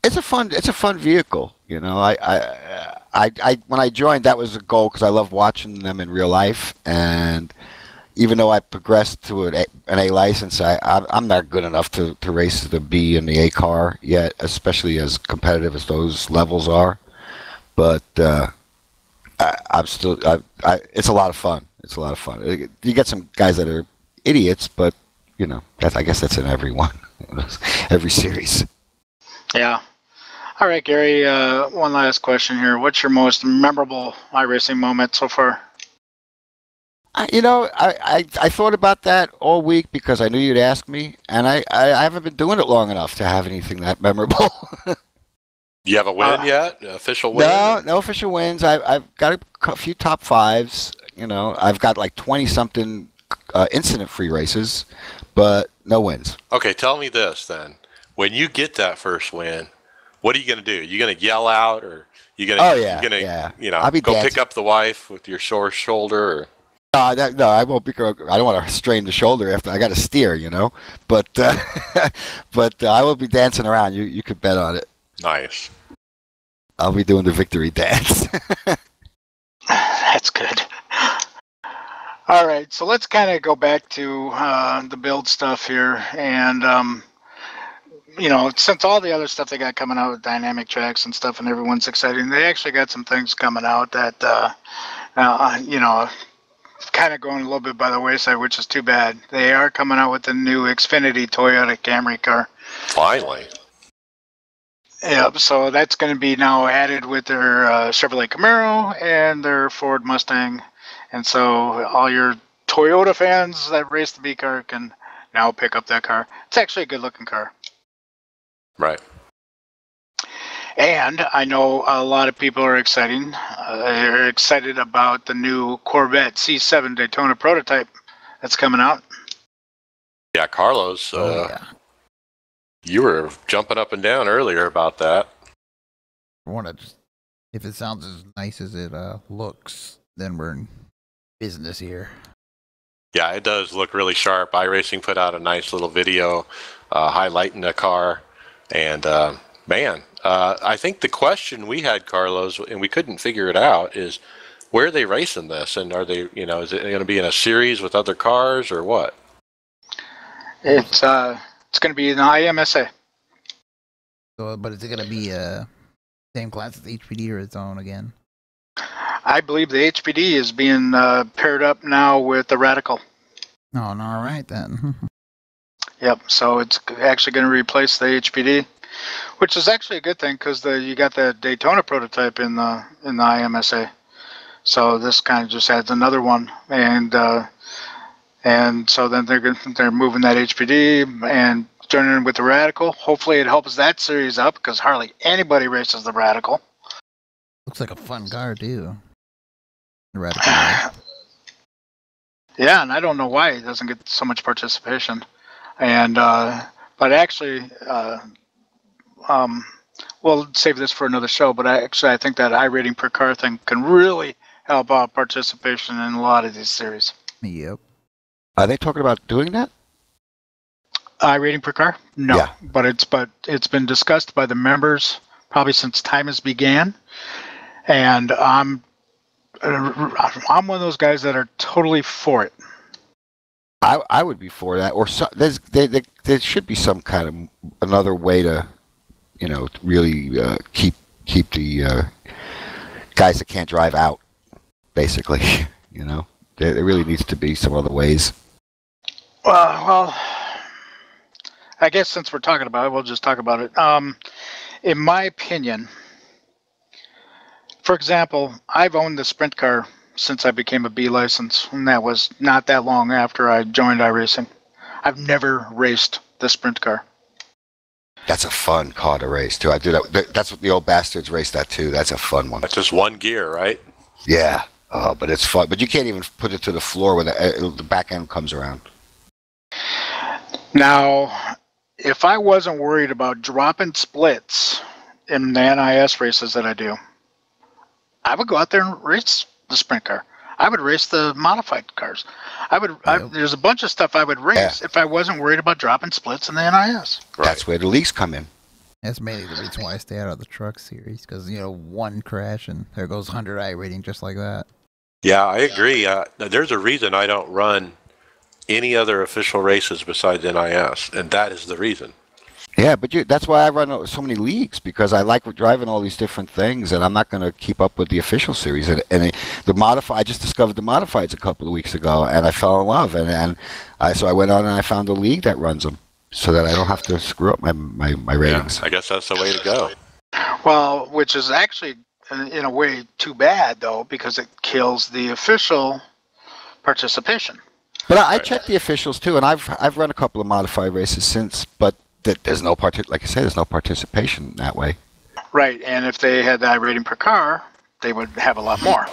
It's a fun vehicle. You know, I when I joined, that was a goal because I love watching them in real life. And even though I progressed to an A license, I'm not good enough to race the B and the A car yet, especially as competitive as those levels are. But I'm still, it's a lot of fun. It's a lot of fun. You get some guys that are idiots, but you know, I guess that's in every one, every series. Yeah. All right, Gary. One last question here. What's your most memorable iRacing moment so far? I thought about that all week because I knew you'd ask me, and I haven't been doing it long enough to have anything that memorable. Do you have a win yet? An official win? No official wins. I've got a few top fives. You know, I've got like 20-something incident-free races, but no wins. Okay, tell me this then. When you get that first win, what are you going to do? You going to yell out, or you going to? Oh, yeah, you going to, yeah. you know, I'll be go dancing. pick up the wife with your sore shoulder? Or? No, I won't. I don't want to strain the shoulder after I got to steer. You know, but I will be dancing around. You could bet on it. Nice. I'll be doing the victory dance. That's good. All right, so let's kind of go back to the build stuff here, and since all the other stuff they got coming out with dynamic tracks and stuff, and everyone's excited, they actually got some things coming out that kind of going a little bit by the wayside, which is too bad. They are coming out with the new Xfinity Toyota Camry car. Finally. Yep, so that's going to be now added with their Chevrolet Camaro and their Ford Mustang. And so all your Toyota fans that race the B car can now pick up that car. It's actually a good looking car. Right. And I know a lot of people are they're excited about the new Corvette C7 Daytona prototype that's coming out. Yeah, Carlos, yeah. you were jumping up and down earlier about that. I want to just, if it sounds as nice as it looks, then we're in business here. Yeah, it does look really sharp. iRacing put out a nice little video highlighting the car. And, I think the question we had, Carlos, and we couldn't figure it out, is where are they racing this? And are they, is it going to be in a series with other cars or what? It's going to be an IMSA. So, but is it gonna be same class as HPD or its own again? I believe the HPD is being paired up now with the Radical. Oh, no, all right then. Yep, so it's actually going to replace the HPD, which is actually a good thing because you got the Daytona prototype in the IMSA. So this kind of just adds another one, and so then they're moving that HPD and joining in with the Radical. Hopefully, it helps that series up because hardly anybody races the Radical. Looks like a fun car too. The Radical. Yeah, and I don't know why it doesn't get so much participation. And but actually, we'll save this for another show, but I think that iRating per car thing can really help out participation in a lot of these series. Yep. Are they talking about doing that? iRating per car? No, Yeah. but it's been discussed by the members probably since time has began, and I'm one of those guys that are totally for it. I would be for that. Or there should be some kind of another way to, really keep the guys that can't drive out, basically. There really needs to be some other ways. Well, I guess since we're talking about it, we'll just talk about it. In my opinion, for example, I've owned the sprint car since I became a B license, and that was not that long after I joined iRacing. I've never raced the sprint car. That's a fun car to race, too. I do that. That's what the old bastards race that, too. That's a fun one. That's just one gear, right? Yeah. But it's fun. But you can't even put it to the floor when the back end comes around. Now, if I wasn't worried about dropping splits in the NIS races that I do, I would go out there and race the sprint car. I would race the modified cars. There's a bunch of stuff I would race if I wasn't worried about dropping splits in the NIS. Right. That's where the leaks come in. That's mainly the reason why I stay out of the truck series, because, one crash and there goes 100 iRating just like that. Yeah, I agree. There's a reason I don't run any other official races besides NIS, and that is the reason. Yeah, but that's why I run so many leagues, because I like driving all these different things, and I'm not going to keep up with the official series. And I just discovered the modifieds a couple of weeks ago, and I fell in love. So I went on and I found a league that runs them, so that I don't have to screw up my ratings. Yeah, I guess that's the way to go. Well, which is actually, in a way, too bad, though, because it kills the official participation. But I checked the officials, too, and I've run a couple of modified races since, but there's no like I said, there's no participation that way. Right, and if they had the iRating per car, they would have a lot more.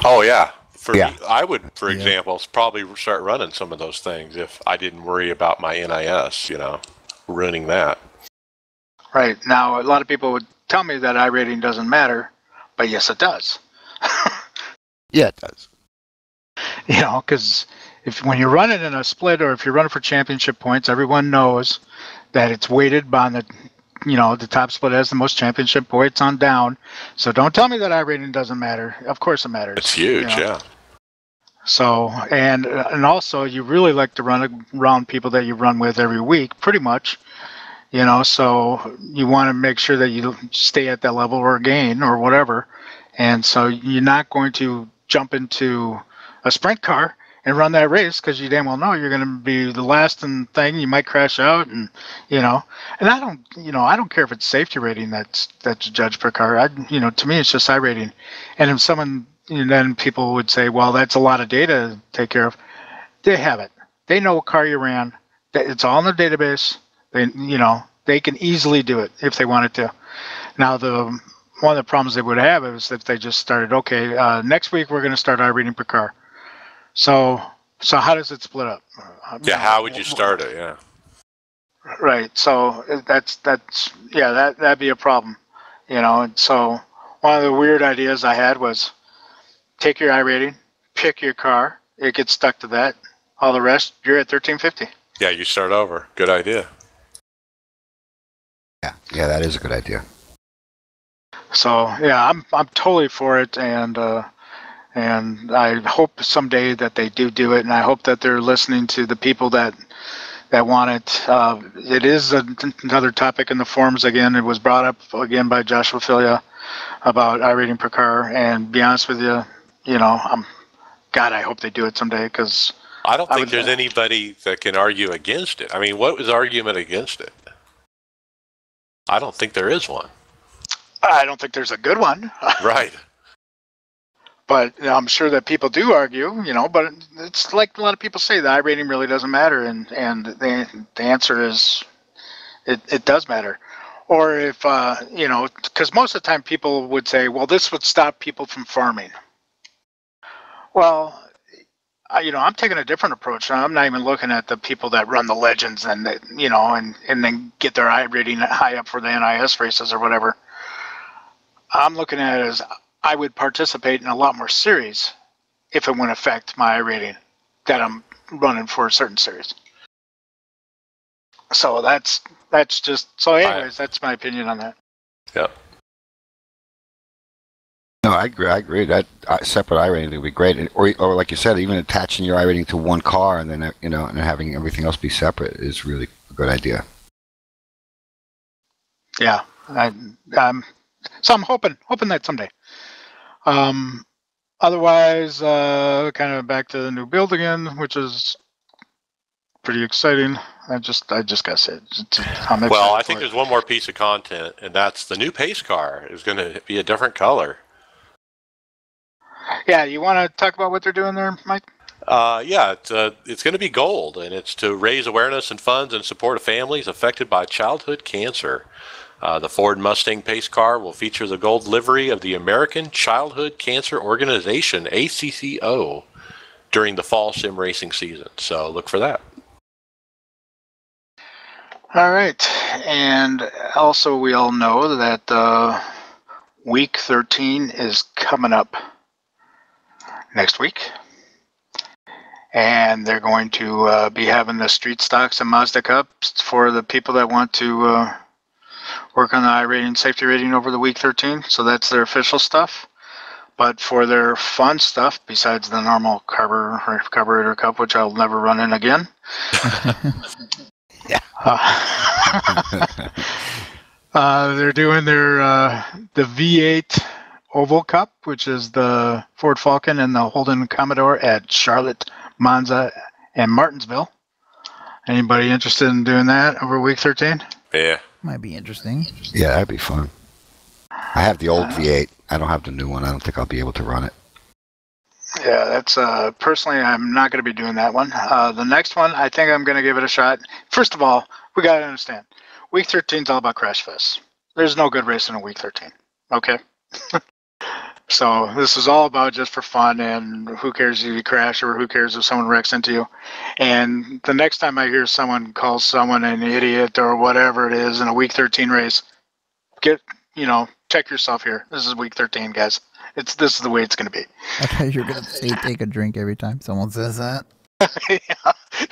Oh, yeah. Me, I would, for Yeah. example, probably start running some of those things if I didn't worry about my NIS, ruining that. Right, now a lot of people would tell me that iRating doesn't matter, but yes, it does. Yeah, it does. Because when you're running in a split, or if you're running for championship points, everyone knows that it's weighted on the top split has the most championship points on down. So don't tell me that iRating doesn't matter. Of course it matters. It's huge, yeah. So, and also you really like to run around people that you run with every week, pretty much. So you want to make sure that you stay at that level or gain or whatever. And so you're not going to jump into a sprint car and run that race because you damn well know you're going to be the last thing. You might crash out, and and I don't care if it's safety rating that's judged per car. To me it's just iRating. And if someone, then people would say, well, that's a lot of data to take care of. They have it. They know what car you ran. It's all in the database. They can easily do it if they wanted to. Now one of the problems they would have is if they just started, next week we're going to start iRating per car. So how does it split up? Yeah, how would you start it? Yeah. Right. So that'd be a problem, And so one of the weird ideas I had was take your iRating, pick your car, it gets stuck to that. All the rest, you're at 1350. Yeah, you start over. Good idea. Yeah, that is a good idea. So yeah, I'm totally for it, and I hope someday that they do it, and I hope that they're listening to the people that want it. It is another topic in the forums again. It was brought up again by Joshua Filia about iRating per car, and be honest with you, I hope they do it someday, because I don't think there's anybody that can argue against it. I mean, what was the argument against it? I don't think there is one. I don't think there's a good one. Right. But I'm sure that people do argue, but it's like a lot of people say, the iRating really doesn't matter, and the answer is it does matter. Or if, because most of the time people would say, well, this would stop people from farming. Well, I'm taking a different approach. I'm not even looking at the people that run the Legends and and then get their iRating high up for the NIS races or whatever. I'm looking at it as I would participate in a lot more series if it wouldn't affect my iRating that I'm running for a certain series. So that's just so. Anyways, that's my opinion on that. Yep. No, I agree. That separate iRating would be great, or like you said, even attaching your iRating to one car and then and having everything else be separate is really a good idea. Yeah, so I'm hoping that someday. Otherwise, kind of back to the new build again, which is pretty exciting. I just gotta say, well, I think there's one more piece of content, and that's the new pace car is going to be a different color. Yeah, you want to talk about what they're doing there, Mike? Yeah, it's going to be gold, and it's to raise awareness and funds and support of families affected by childhood cancer. The Ford Mustang pace car will feature the gold livery of the American Childhood Cancer Organization, ACCO, during the fall sim racing season. So look for that. All right, and also we all know that week 13 is coming up next week, and they're going to be having the street stocks and Mazda Cups for the people that want to work on the iRating safety rating over the week 13. So that's their official stuff. But for their fun stuff, besides the normal carburetor cup, which I'll never run in again. Yeah. They're doing their the V8 Oval Cup, which is the Ford Falcon and the Holden Commodore at Charlotte, Monza, and Martinsville. Anybody interested in doing that over week 13? Yeah. Might be interesting. Yeah, that'd be fun. I have the old V8. I don't have the new one. I don't think I'll be able to run it. Yeah, that's personally, I'm not going to be doing that one. The next one, I think I'm going to give it a shot. First of all, we got to understand, week 13 is all about crash fest. There's no good racing in week 13. Okay. So this is all about just for fun, and who cares if you crash or who cares if someone wrecks into you. And the next time I hear someone call someone an idiot or whatever it is in a week 13 race, check yourself here. This is week 13, guys. This is the way it's going to be. I thought you were going to say take a drink every time someone says that. Yeah,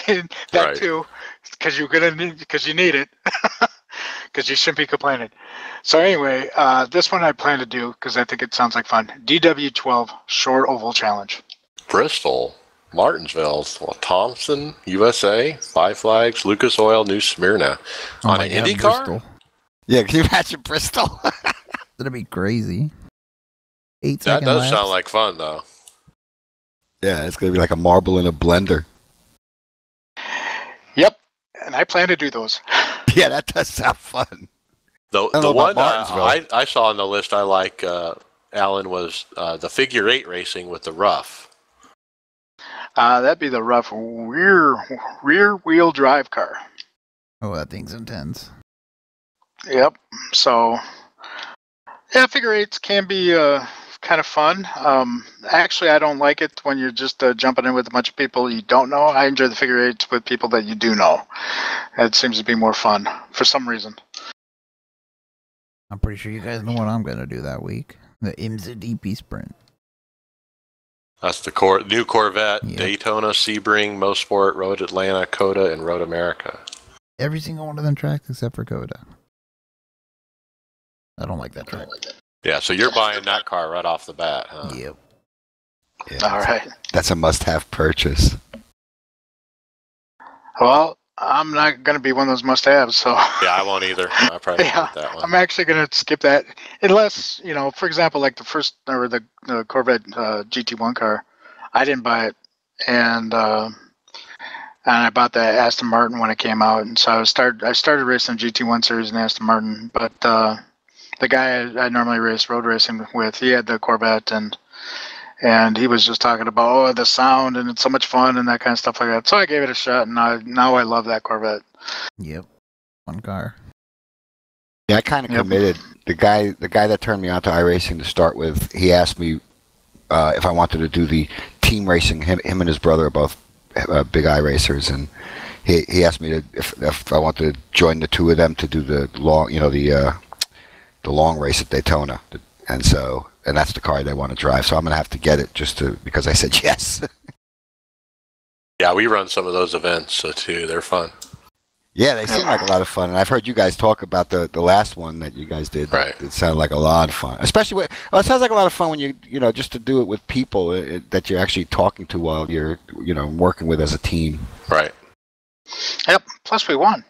and that Right. too, because you need it, because you shouldn't be complaining. So anyway, this one I plan to do because I think it sounds like fun. DW12 Short Oval Challenge. Bristol, Martinsville, Thompson, USA, Five Flags, Lucas Oil, New Smyrna. On my an God, Indy car? Bristol. Yeah, can you imagine Bristol? That'd be crazy. 8 That second does laps. sound like fun, though. Yeah, it's going to be like a marble in a blender. Yep, and I plan to do those. Yeah, that does sound fun. The know one about Martinsville. I saw on the list I like, Alan, was the figure 8 racing with the rough. That'd be the rough rear wheel drive car. Oh, that thing's intense. Yep. So, yeah, figure eights can be kind of fun. Actually, I don't like it when you're just jumping in with a bunch of people you don't know. I enjoy the figure eights with people that you do know. It seems to be more fun for some reason. I'm pretty sure you guys know what I'm going to do that week. The IMSA DP Sprint. That's the new Corvette, Yep. Daytona, Sebring, Mosport, Road Atlanta, Coda, and Road America. Every single one of them tracks except for Coda. I don't like that track. Yeah, so you're buying that car right off the bat, huh? Yep. Yeah, All right. That's a must-have purchase. Well, I'm not going to be one of those must-haves, so. Yeah, I won't either. I probably Yeah, won't get that one. I'm actually going to skip that unless, for example, like the first or the Corvette GT1 car, I didn't buy it, and I bought the Aston Martin when it came out, and so I started racing GT1 series in Aston Martin, but the guy I normally race road racing with, he had the Corvette, and he was just talking about the sound and it's so much fun and that kind of stuff like that. So I gave it a shot, and now I love that Corvette. Yep. One car. Yeah, I kind of Yep. committed. The guy that turned me on to iRacing to start with, he asked me if I wanted to do the team racing. Him and his brother are both big iRacers, and he asked me to if I wanted to join the two of them to do the long, the long race at Daytona, and that's the car they want to drive. So I'm gonna have to get it because I said yes. Yeah, we run some of those events too. They're fun. Yeah, they seem like a lot of fun, and I've heard you guys talk about the last one that you guys did. Right. It sounded like a lot of fun, especially it sounds like a lot of fun when you just to do it with people that you're actually talking to while you're working with as a team. Right. Yep. Plus, we won.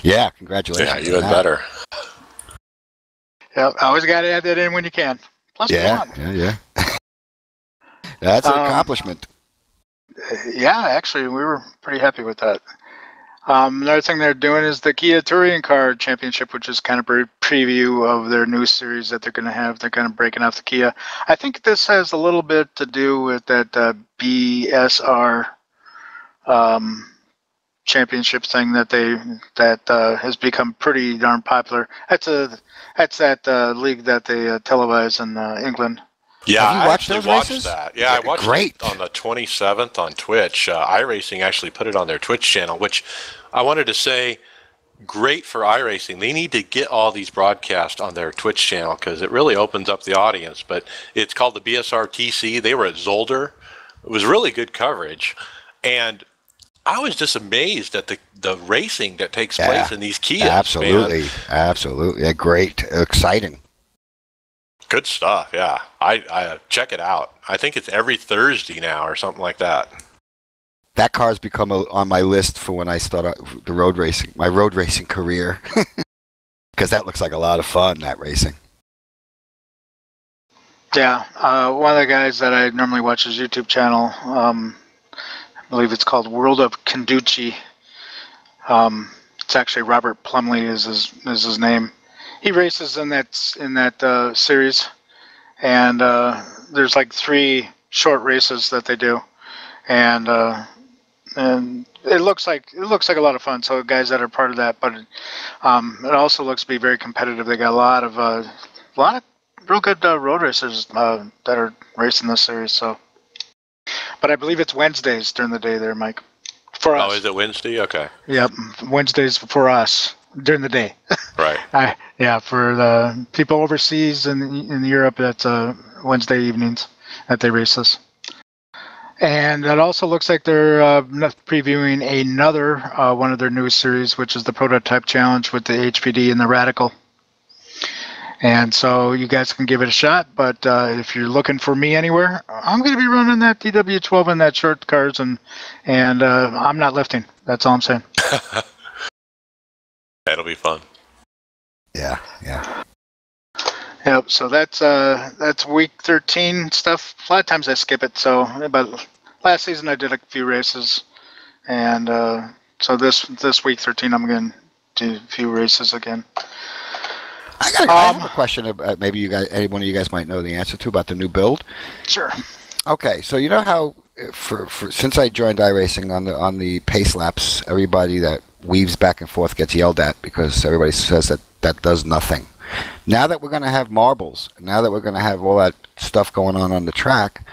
Yeah, congratulations. Yeah, even better. Yep. Always got to add that in when you can. Plus, we won. Yeah. That's an accomplishment. Yeah, actually, we were pretty happy with that. Another thing they're doing is the Kia Touring Car Championship, which is kind of a preview of their new series that they're going to have. They're kind of breaking off the Kia. I think this has a little bit to do with that BSR championship thing that has become pretty darn popular. That's that league that they televise in England. Yeah, Have you I watched actually those watched races? that. Yeah, I watched Great. it on the 27th on Twitch. iRacing actually put it on their Twitch channel, which I wanted to say, great for iRacing. They need to get all these broadcasts on their Twitch channel because it really opens up the audience. But it's called the BSRTC. They were at Zolder. It was really good coverage. And I was just amazed at the racing that takes place in these Kias. Absolutely. Man. Absolutely. Yeah, great. Exciting. Good stuff, yeah. I check it out. I think it's every Thursday now or something like that. That car's become on my list for when I start my road racing career. Because that looks like a lot of fun, that racing. Yeah, one of the guys that I normally watch his YouTube channel, I believe it's called World of Conducci. It's actually Robert Plumley is his name. He races in that series, and there's like 3 short races that they do, and it looks like a lot of fun. So guys that are part of that, but it also looks to be very competitive. They got a lot of real good road racers that are racing this series. So, but I believe it's Wednesdays during the day there, Mike. For us. Oh, is it Wednesday? Okay. Yep, Wednesdays for us during the day. Right. For the people overseas in Europe, that's Wednesday evenings that they race this. And it also looks like they're previewing another one of their new series, which is the Prototype Challenge with the HPD and the Radical. And so you guys can give it a shot, but if you're looking for me anywhere, I'm going to be running that DW12 in that short cars, and I'm not lifting. That's all I'm saying. That'll be fun. Yeah. Yep. So that's week 13 stuff. A lot of times I skip it. So, but last season I did a few races, and so this week 13 I'm going to do a few races again. I have a question about maybe any one of you guys might know the answer to about the new build. Sure. Okay, so you know how for since I joined iRacing on the pace laps, everybody that weaves back and forth gets yelled at because everybody says that does nothing. Now that we're going to have marbles, now that we're going to have all that stuff going on the track,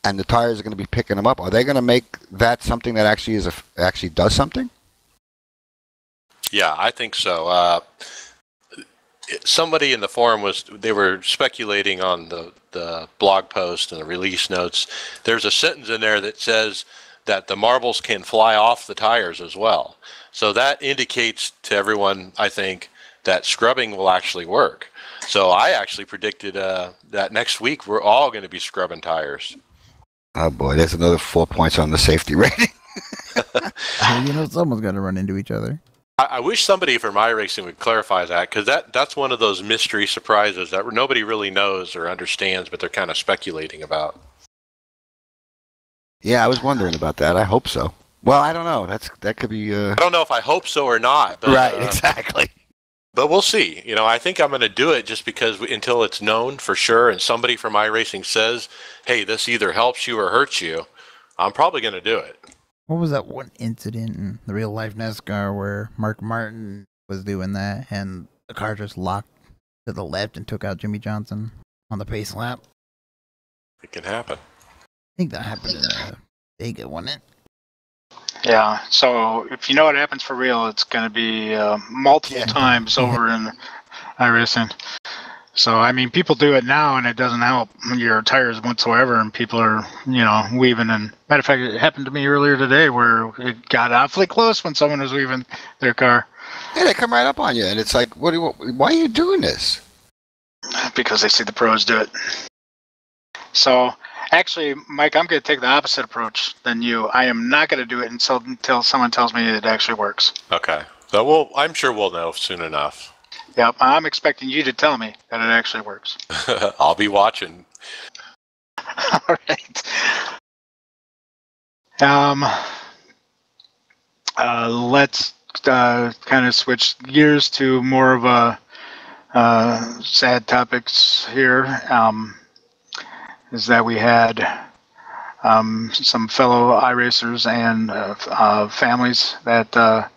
and the tires are going to be picking them up, are they going to make that something that actually does something? Yeah, I think so. Somebody in the forum they were speculating on the blog post and the release notes. There's a sentence in there that says that the marbles can fly off the tires as well. So that indicates to everyone, I think, that scrubbing will actually work. So I actually predicted that next week we're all going to be scrubbing tires. Oh boy, there's another 4 points on the safety rating. Someone's got to run into each other. I wish somebody from iRacing would clarify that, because that's one of those mystery surprises that nobody really knows or understands, but they're kind of speculating about. Yeah, I was wondering about that. I hope so. Well, I don't know. That could be. I don't know if I hope so or not. But, right, exactly. But we'll see. I think I'm going to do it just because until it's known for sure, and somebody from iRacing says, "Hey, this either helps you or hurts you," I'm probably going to do it. What was that one incident in the real life NASCAR where Mark Martin was doing that and the car just locked to the left and took out Jimmy Johnson on the pace lap? It can happen. think that happened in Vega, wasn't it? Yeah, so if you know what happens for real, it's going to be multiple times over in iRacing. So, I mean, people do it now, and it doesn't help your tires whatsoever, and people are, weaving. And matter of fact, it happened to me earlier today where it got awfully close when someone was weaving their car. Yeah, they come right up on you, and it's like, why are you doing this? Because they see the pros do it. So, actually, Mike, I'm going to take the opposite approach than you. I am not going to do it until someone tells me it actually works. Okay. So I'm sure we'll know soon enough. Yep, I'm expecting you to tell me that it actually works. I'll be watching. All right. Let's kind of switch gears to more of a sad topics here. Is that we had some fellow iRacers and families that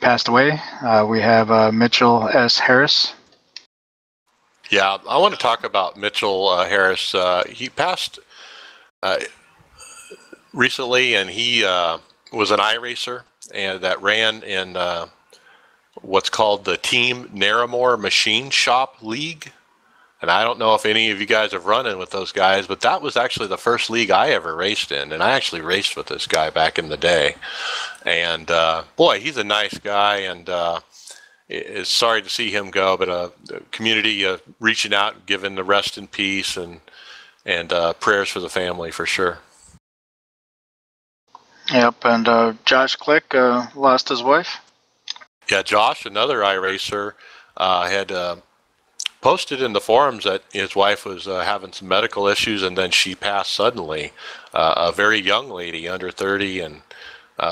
passed away. We have Mitchell S. Harris. Yeah, I want to talk about Mitchell Harris. He passed recently, and he was an iRacer and that ran in what's called the Team Narramore Machine Shop League. And I don't know if any of you guys have run in with those guys, but that was actually the first league I ever raced in. And I actually raced with this guy back in the day. And boy, he's a nice guy, and it's sorry to see him go, but the community reaching out and giving the rest in peace and prayers for the family for sure. Yep, and Josh Click lost his wife. Yeah, Josh, another iRacer, had posted in the forums that his wife was having some medical issues, and then she passed suddenly. A very young lady, under 30, and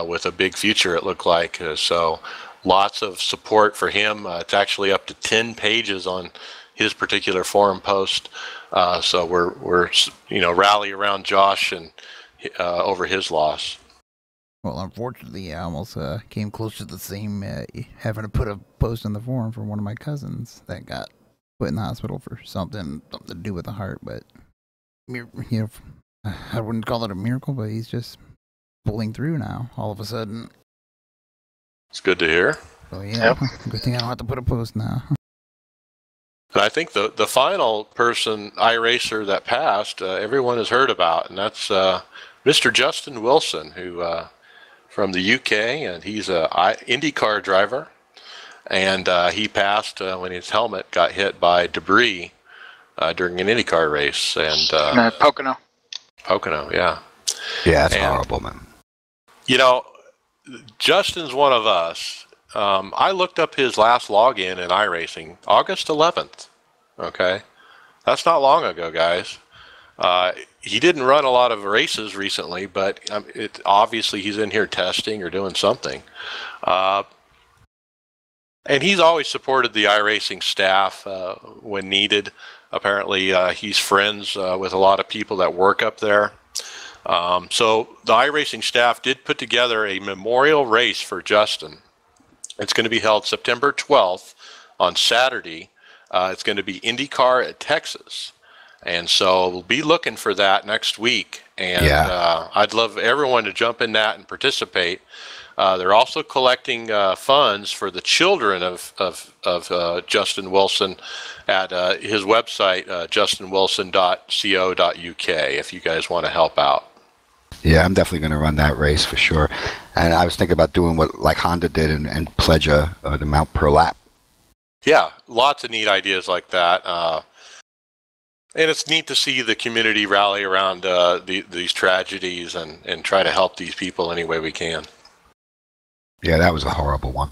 with a big future, it looked like. So lots of support for him. It's actually up to 10 pages on his particular forum post. So we're rally around Josh and over his loss. Well, unfortunately, I almost came close to the same, having to put a post in the forum for one of my cousins that got put in the hospital for something to do with the heart. But I wouldn't call it a miracle, but he's just pulling through now. All of a sudden. It's good to hear. Oh yeah, Good thing I don't have to put a post now. And I think the final person, iRacer, that passed, everyone has heard about, and that's Mr. Justin Wilson, who from the UK, and he's an IndyCar driver, and he passed when his helmet got hit by debris during an IndyCar race. And Pocono. Pocono, yeah. Yeah, that's horrible, man. Justin's one of us. I looked up his last login in iRacing, August 11th. Okay, that's not long ago, guys. He didn't run a lot of races recently, but obviously he's in here testing or doing something. And he's always supported the iRacing staff when needed. Apparently, he's friends with a lot of people that work up there. So the iRacing staff did put together a memorial race for Justin. It's going to be held September 12th on Saturday. It's going to be IndyCar at Texas. And so we'll be looking for that next week. And I'd love everyone to jump in that and participate. They're also collecting funds for the children of Justin Wilson at his website, justinwilson.co.uk, if you guys want to help out. Yeah, I'm definitely going to run that race for sure. And I was thinking about doing what like Honda did and pledge the amount per lap. Yeah, lots of neat ideas like that. And it's neat to see the community rally around these tragedies and try to help these people any way we can. Yeah, that was a horrible one.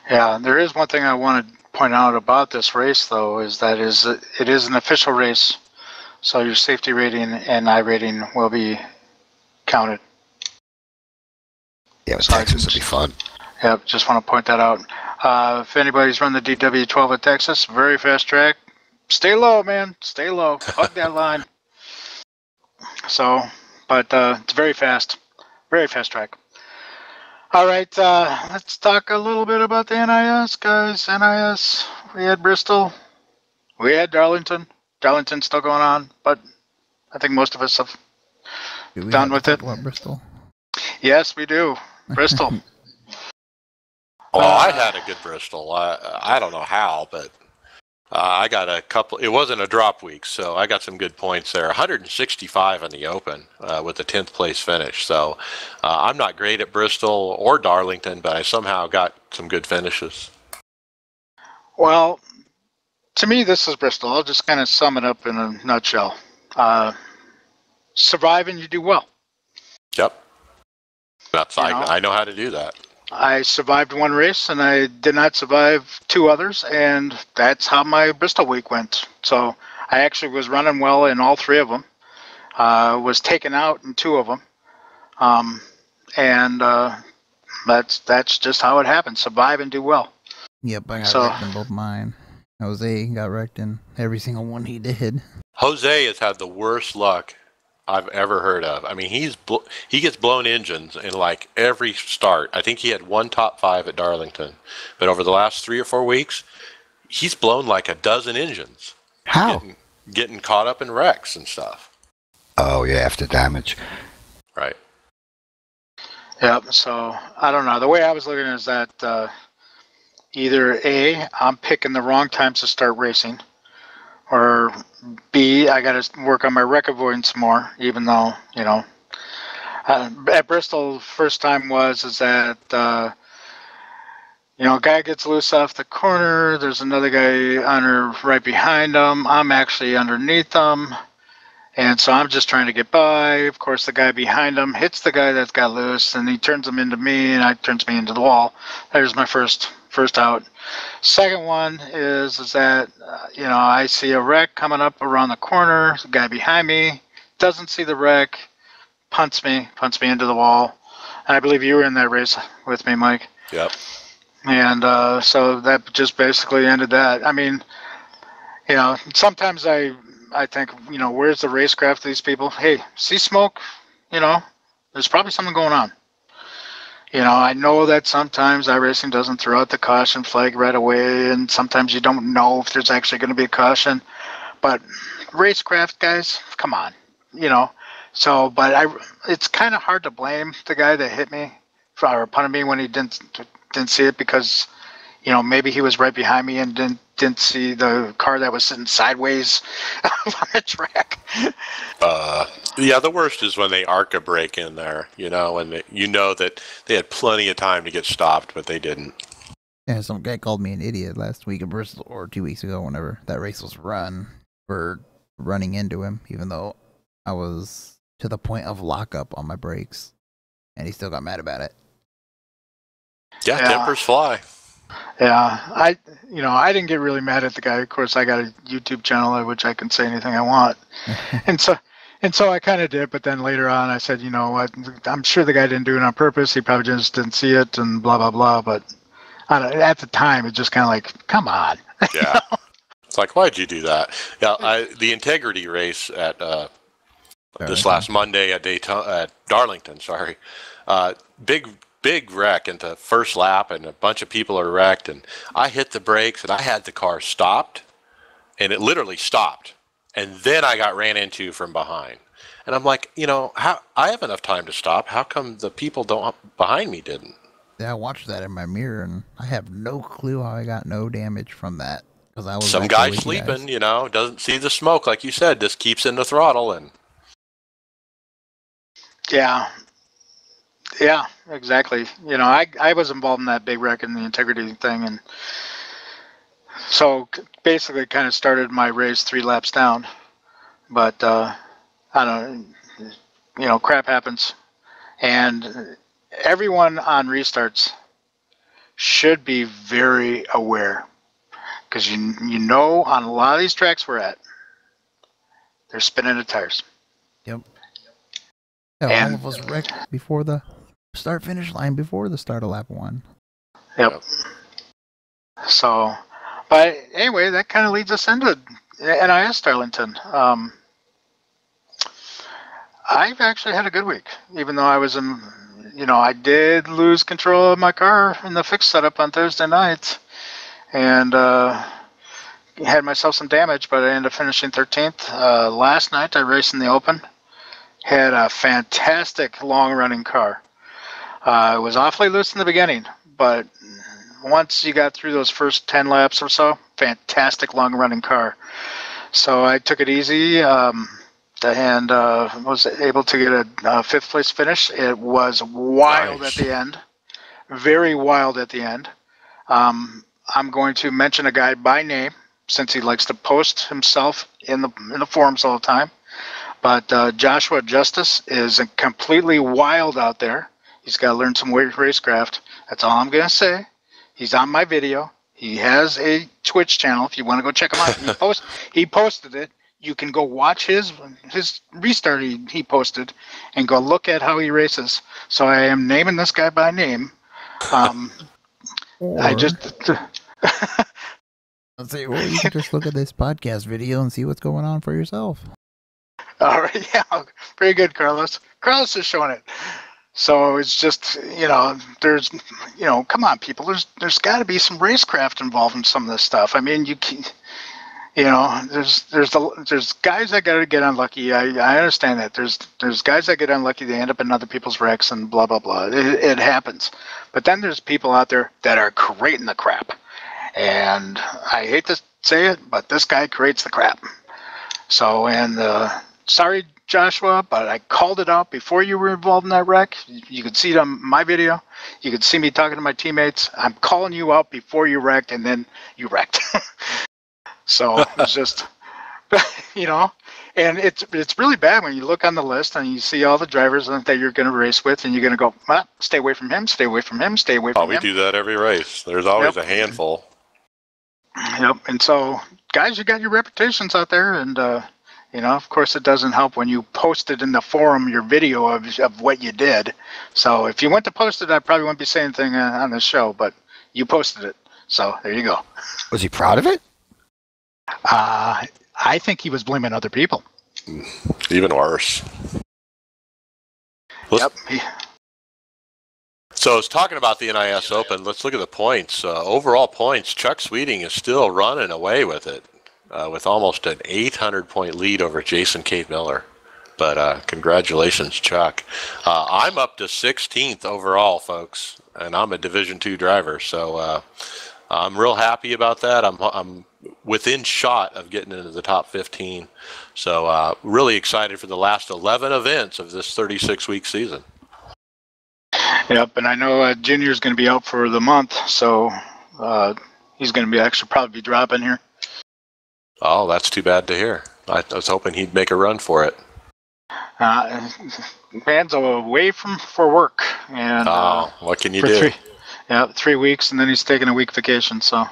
Yeah, there is one thing I want to point out about this race, though, is that it is an official race, so your safety rating and iRating will be counted. Yeah, Texas will be fun. Yep, just want to point that out. If anybody's run the DW12 at Texas, very fast track. Stay low, man. Stay low. Hug that line. So, but it's very fast. Very fast track. All right, let's talk a little bit about the NIS, guys. NIS, we had Bristol. We had Darlington. Darlington's still going on, but I think most of us have Do we done have with to it. talk about Bristol? Yes, we do. Bristol. Well, I had a good Bristol. I don't know how, but I got a couple. It wasn't a drop week, so I got some good points there. 165 in the Open with a 10th place finish. So I'm not great at Bristol or Darlington, but I somehow got some good finishes. Well, to me, this is Bristol. I'll just kind of sum it up in a nutshell. Survive and you do well. Yep. That's You know? I know how to do that. I survived one race and I did not survive two others, and that's how my Bristol week went. So I actually was running well in all three of them. Was taken out in two of them, and that's just how it happens. Survive and do well. Yep, I got So- wrecked in both mine. Jose got wrecked in every single one he did. Jose has had the worst luck I've ever heard of. I mean, he gets blown engines in like every start. I think he had one top 5 at Darlington, but over the last 3 or 4 weeks, he's blown like a dozen engines. How? Getting caught up in wrecks and stuff. Oh, yeah, after damage. Right. Yep. So I don't know. The way I was looking is that either A, I'm picking the wrong times to start racing, or B, I got to work on my wreck avoidance more, even though, at Bristol, first time is that, a guy gets loose off the corner, there's another guy right behind him, I'm actually underneath him, and so I'm just trying to get by. Of course, the guy behind him hits the guy that's got loose, and he turns him into me, and I turns me into the wall. There's my first out. Second one is that I see a wreck coming up around the corner. The guy behind me doesn't see the wreck, punts me into the wall. And I believe you were in that race with me, Mike. Yep. And so that just basically ended that. I mean, sometimes I think, where's the racecraft of these people? Hey, see smoke? There's probably something going on. I know that sometimes iRacing doesn't throw out the caution flag right away, and sometimes you don't know if there's actually going to be a caution. But racecraft guys, come on, So, but it's kind of hard to blame the guy that hit me or punted me when he didn't see it, because maybe he was right behind me and didn't see the car that was sitting sideways on the track. Yeah, the worst is when they arc a brake in there, and that they had plenty of time to get stopped, but they didn't. Yeah, some guy called me an idiot last week in Bristol, or 2 weeks ago, whenever that race was run, for running into him, even though I was to the point of lockup on my brakes, and he still got mad about it. Yeah, tempers fly. Yeah, I didn't get really mad at the guy. Of course, I got a YouTube channel at which I can say anything I want, and so I kind of did. But then later on, I said, what? I'm sure the guy didn't do it on purpose. He probably just didn't see it, and blah blah blah. But at the time, it's just kind of like, come on. Yeah, it's like, why'd you do that? Yeah, the integrity race at this last Monday at Darlington. Sorry, big wreck into first lap, and a bunch of people are wrecked, and I hit the brakes and I had the car stopped, and it literally stopped, and then I got ran into from behind, and I'm like, how I have enough time to stop, how come the people behind me didn't? Yeah, I watched that in my mirror, and I have no clue how I got no damage from that, because I was some guy sleeping, doesn't see the smoke, like you said, just keeps in the throttle, and Yeah, exactly. I was involved in that big wreck and the integrity thing, and so basically kind of started my race 3 laps down. But I don't know, crap happens, and everyone on restarts should be very aware, because on a lot of these tracks we're at, they're spinning the tires. Yep. Yeah, all of us wrecked before the start-finish line, before the start of lap 1. Yep. So, but anyway, that kind of leads us into NIS Darlington. I've actually had a good week, even though I was I did lose control of my car in the fixed setup on Thursday night, and had myself some damage, but I ended up finishing 13th. Last night I raced in the Open. Had a fantastic long-running car. It was awfully loose in the beginning, but once you got through those first 10 laps or so, fantastic long-running car. So I took it easy and was able to get a fifth-place finish. It was wild Nice. at the end, very wild at the end. I'm going to mention a guy by name since he likes to post himself in the forums all the time. But Joshua Justice is completely wild out there. He's got to learn some racecraft. That's all I'm going to say. He's on my video. He has a Twitch channel. If you want to go check him out, he posted it. You can go watch his restart he posted and go look at how he races. So I am naming this guy by name. Or, I just... let's say, or you can just look at this podcast video and see what's going on for yourself. All right, yeah, very good, Carlos. Carlos is showing it. So it's just, there's, come on, people. There's got to be some racecraft involved in some of this stuff. I mean, there's guys that got to get unlucky. I understand that. There's guys that get unlucky. They end up in other people's wrecks and blah blah blah. It happens. But then there's people out there that are creating the crap. And I hate to say it, but this guy creates the crap. So, sorry, Joshua, but I called it out before you were involved in that wreck. You could see it on my video. You could see me talking to my teammates. I'm calling you out before you wrecked, and then you wrecked. So it's just, and it's really bad when you look on the list and you see all the drivers that you're going to race with, and you're going to go, well, stay away from him, stay away from him, stay away from him. We do that every race. There's always a handful. Yep, and so, guys, you got your reputations out there, and, of course it doesn't help when you posted in the forum your video of what you did. So if you went to post it, I probably wouldn't be saying anything on this show, but you posted it. So there you go. Was he proud of it? I think he was blaming other people. Even worse. Yep. So I was talking about the NIS Open. Let's look at the points. Overall points, Chuck Sweeting is still running away with it, with almost an 800-point lead over Jason Cade Miller. But congratulations, Chuck. I'm up to 16th overall, folks, and I'm a Division II driver. So I'm real happy about that. I'm within shot of getting into the top 15. So really excited for the last 11 events of this 36-week season. Yep, and I know Junior's going to be out for the month, so he's going to be probably be dropping here. Oh, that's too bad to hear. I was hoping he'd make a run for it. Man's away for work, and what can you do? 3 weeks, and then he's taking a week vacation. So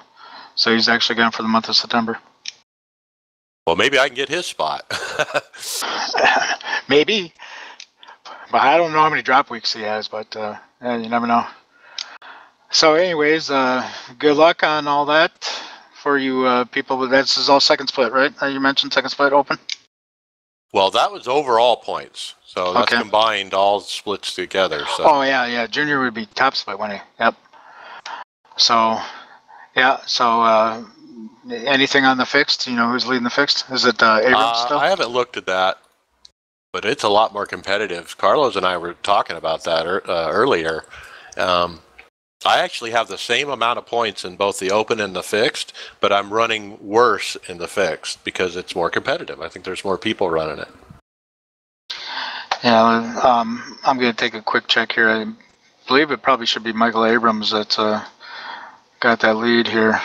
he's actually gone for the month of September. Well, maybe I can get his spot. Maybe. But I don't know how many drop weeks he has, but you never know. So anyways, good luck on all that for you people. This is all second split, right? You mentioned second split open? Well, that was overall points. So that's combined all splits together. So. Oh, yeah. Junior would be top split, wouldn't he? Yep. So, yeah. So anything on the fixed? Who's leading the fixed? Is it Abrams still? I haven't looked at that. But it's a lot more competitive. Carlos and I were talking about that earlier. I actually have the same amount of points in both the open and the fixed, but I'm running worse in the fixed because it's more competitive. I think there's more people running it. Yeah, I'm going to take a quick check here. I believe it probably should be Michael Abrams that's got that lead here.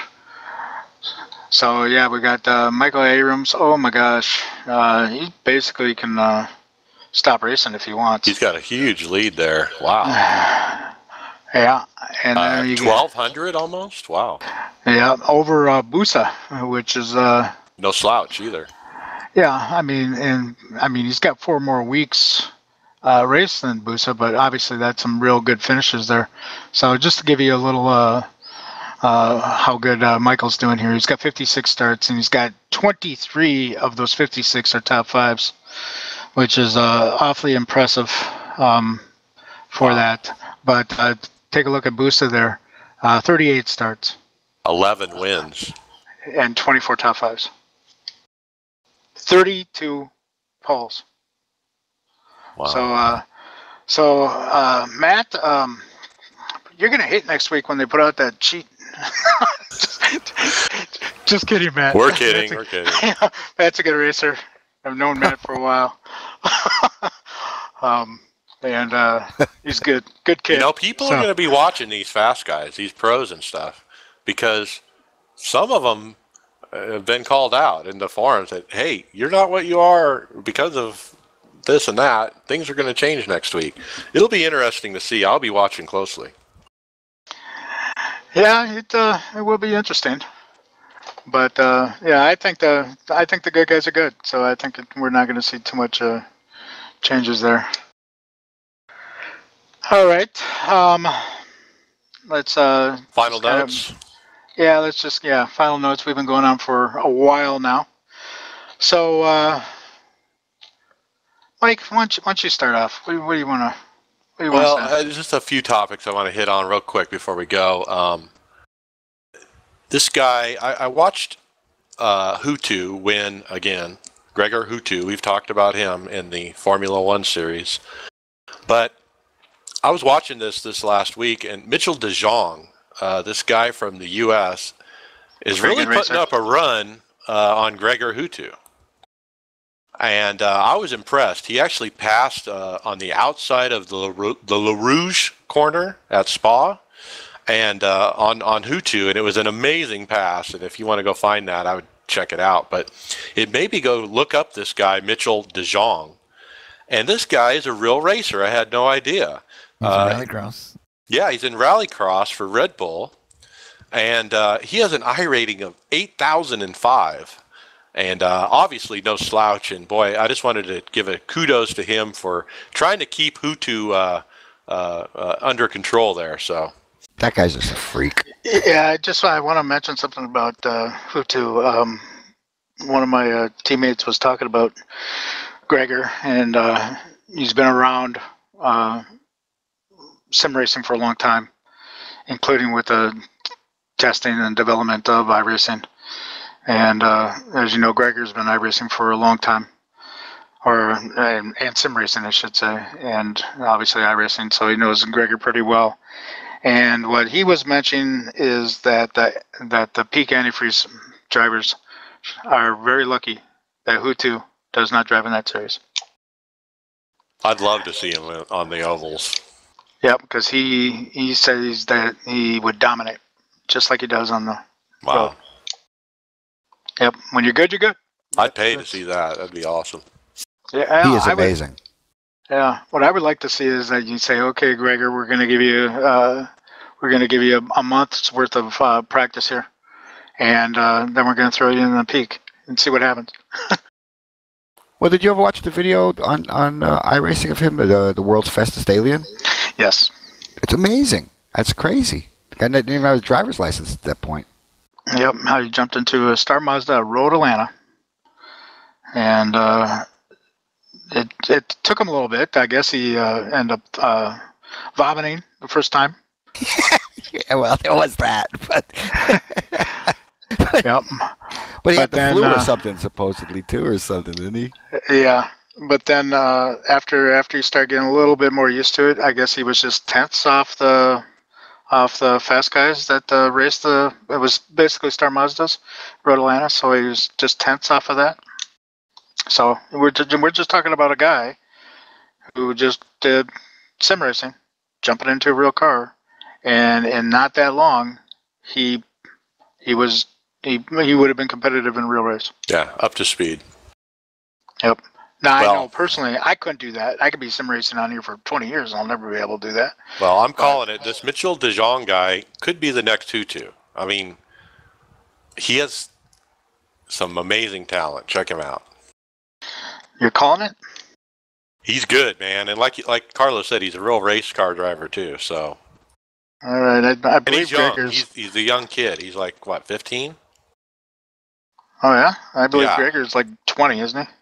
So, yeah, we got Michael Abrams. Oh, my gosh. He basically can stop racing if he wants. He's got a huge lead there. Wow. Yeah. And 1,200 almost? Wow. Yeah, over Busa, which is... no slouch either. Yeah, I mean, he's got 4 more weeks race than Busa, but obviously that's some real good finishes there. So just to give you a little... how good Michael's doing here. He's got 56 starts, and he's got 23 of those 56 are top fives, which is awfully impressive for that. But take a look at Busa there, 38 starts. 11 wins. and 24 top fives. 32 poles. Wow. So Matt, you're gonna hate next week when they put out that cheat. just kidding, Matt. We're kidding. We're kidding. Matt's a good racer. I've known Matt for a while. And he's good. Good kid. You know, people are going to be watching these fast guys, these pros and stuff, because some of them have been called out in the forums that, hey, you're not what you are because of this and that. Things are going to change next week. It'll be interesting to see. I'll be watching closely. Yeah, it will be interesting. But yeah, I think the good guys are good. So I think we're not going to see too much changes there. All right. Let's Final notes. Final notes. We've been going on for a while now. So Mike, why don't you start off? What do you want to? Well, just a few topics I want to hit on real quick before we go. This guy, I watched Hutu win again. Gregor Hutu. We've talked about him in the Formula One series, but I was watching this last week, and Mitchell de Jong, this guy from the U.S., is really putting up a run on Gregor Hutu. And I was impressed. He actually passed on the outside of the Le Rouge corner at Spa and on Hutu, and it was an amazing pass. And if you want to go find that, I would check it out. But it made me go look up this guy, Mitchell de Jong. And this guy is a real racer. I had no idea. He's in Rallycross. Yeah, he's in Rallycross for Red Bull. And he has an I rating of 8,005. And obviously no slouch. And boy, I just wanted to give a kudos to him for trying to keep Hutu under control there. So that guy's just a freak. Yeah, I want to mention something about Hutu. One of my teammates was talking about Gregor, and he's been around sim racing for a long time, including with the testing and development of iRacing. And as you know, Gregor's been iRacing for a long time, and sim racing, I should say, and obviously iRacing, so he knows Gregor pretty well. And what he was mentioning is that the peak antifreeze drivers are very lucky that Hutu does not drive in that series. I'd love to see him on the ovals. Yep, because he says that he would dominate, just like he does on the road. Yep, when you're good, you're good. I'd pay to see that. That'd be awesome. Yeah, he is amazing. What I would like to see is that you say, okay, Gregor, we're going to give you a month's worth of practice here, and then we're going to throw you in the peak and see what happens. Well, did you ever watch the video on iRacing of him, the world's fastest alien? Yes. It's amazing. That's crazy. The guy didn't even have his driver's license at that point. Yep, how he jumped into a Star Mazda Road Atlanta, and it took him a little bit. I guess he ended up vomiting the first time. Yeah, well, there was that, but yep. But he had the flu or something, supposedly too, or something, didn't he? Yeah, but then after he started getting a little bit more used to it, I guess he was just tenths off the fast guys that raced it was basically Star Mazdas, Road Atlanta, so he was just tenths off of that. So we're just talking about a guy who just did sim racing, jumping into a real car, and in not that long, he would have been competitive in a real race. Yeah, up to speed. Yep. Now, I know personally, I couldn't do that. I could be sim racing on here for 20 years, and I'll never be able to do that. Well, I'm calling it. This Mitchell de Jong guy could be the next Hutu. I mean, he has some amazing talent. Check him out. You're calling it? He's good, man. And like Carlos said, he's a real race car driver, too. So. All right. I believe he's young. He's a young kid. He's like, what, 15? Oh, yeah? I believe Gregor's like 20, isn't he?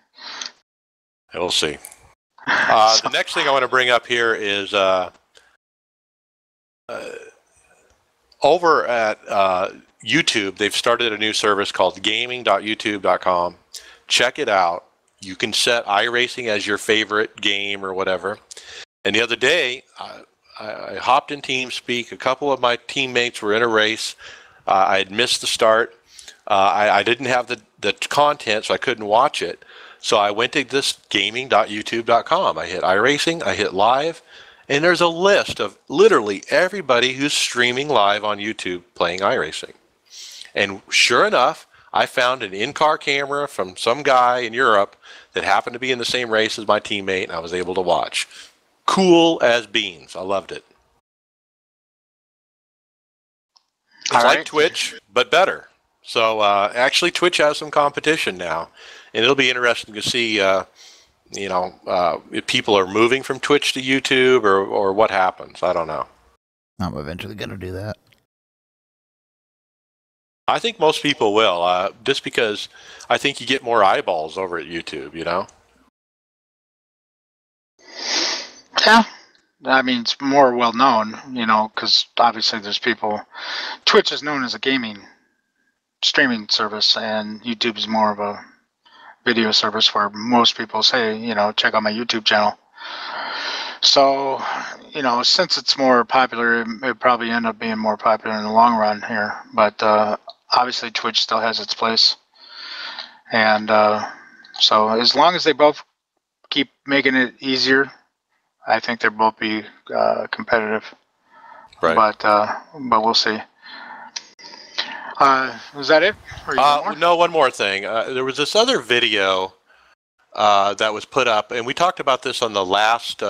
We'll see. The next thing I want to bring up here is over at YouTube, they've started a new service called gaming.youtube.com. Check it out. You can set iRacing as your favorite game or whatever. And the other day, I hopped in TeamSpeak. A couple of my teammates were in a race. I had missed the start. I didn't have the content, so I couldn't watch it. So I went to this gaming.youtube.com. I hit iRacing, I hit live, and there's a list of literally everybody who's streaming live on YouTube playing iRacing. And sure enough, I found an in-car camera from some guy in Europe that happened to be in the same race as my teammate, and I was able to watch. Cool as beans. I loved it. It's like Twitch, but better. So actually, Twitch has some competition now, and it'll be interesting to see, if people are moving from Twitch to YouTube or what happens. I don't know. I'm eventually going to do that. I think most people will, just because I think you get more eyeballs over at YouTube, you know? Yeah. I mean, it's more well-known, because obviously there's people... Twitch is known as a gaming streaming service, and YouTube is more of a video service where most people say, check out my YouTube channel. So, since it's more popular, it probably end up being more popular in the long run here. But obviously Twitch still has its place. And so as long as they both keep making it easier, I think they'll both be competitive. Right. But we'll see. Was that it? Or you got more? No, one more thing. There was this other video that was put up, and we talked about this on the last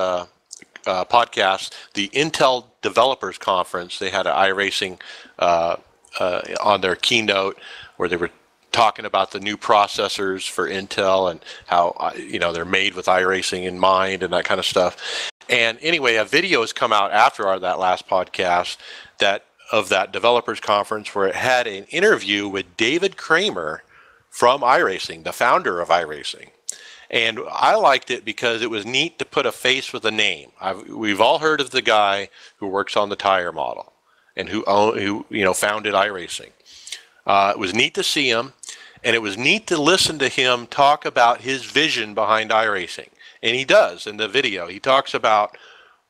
podcast, the Intel Developers Conference. They had an iRacing on their keynote where they were talking about the new processors for Intel and how they're made with iRacing in mind and that kind of stuff. And anyway, a video has come out after that last podcast of that developers conference where it had an interview with David Kramer from iRacing, the founder of iRacing. And I liked it because it was neat to put a face with a name. We've all heard of the guy who works on the tire model and who founded iRacing. It was neat to see him, and it was neat to listen to him talk about his vision behind iRacing. And he does in the video. He talks about,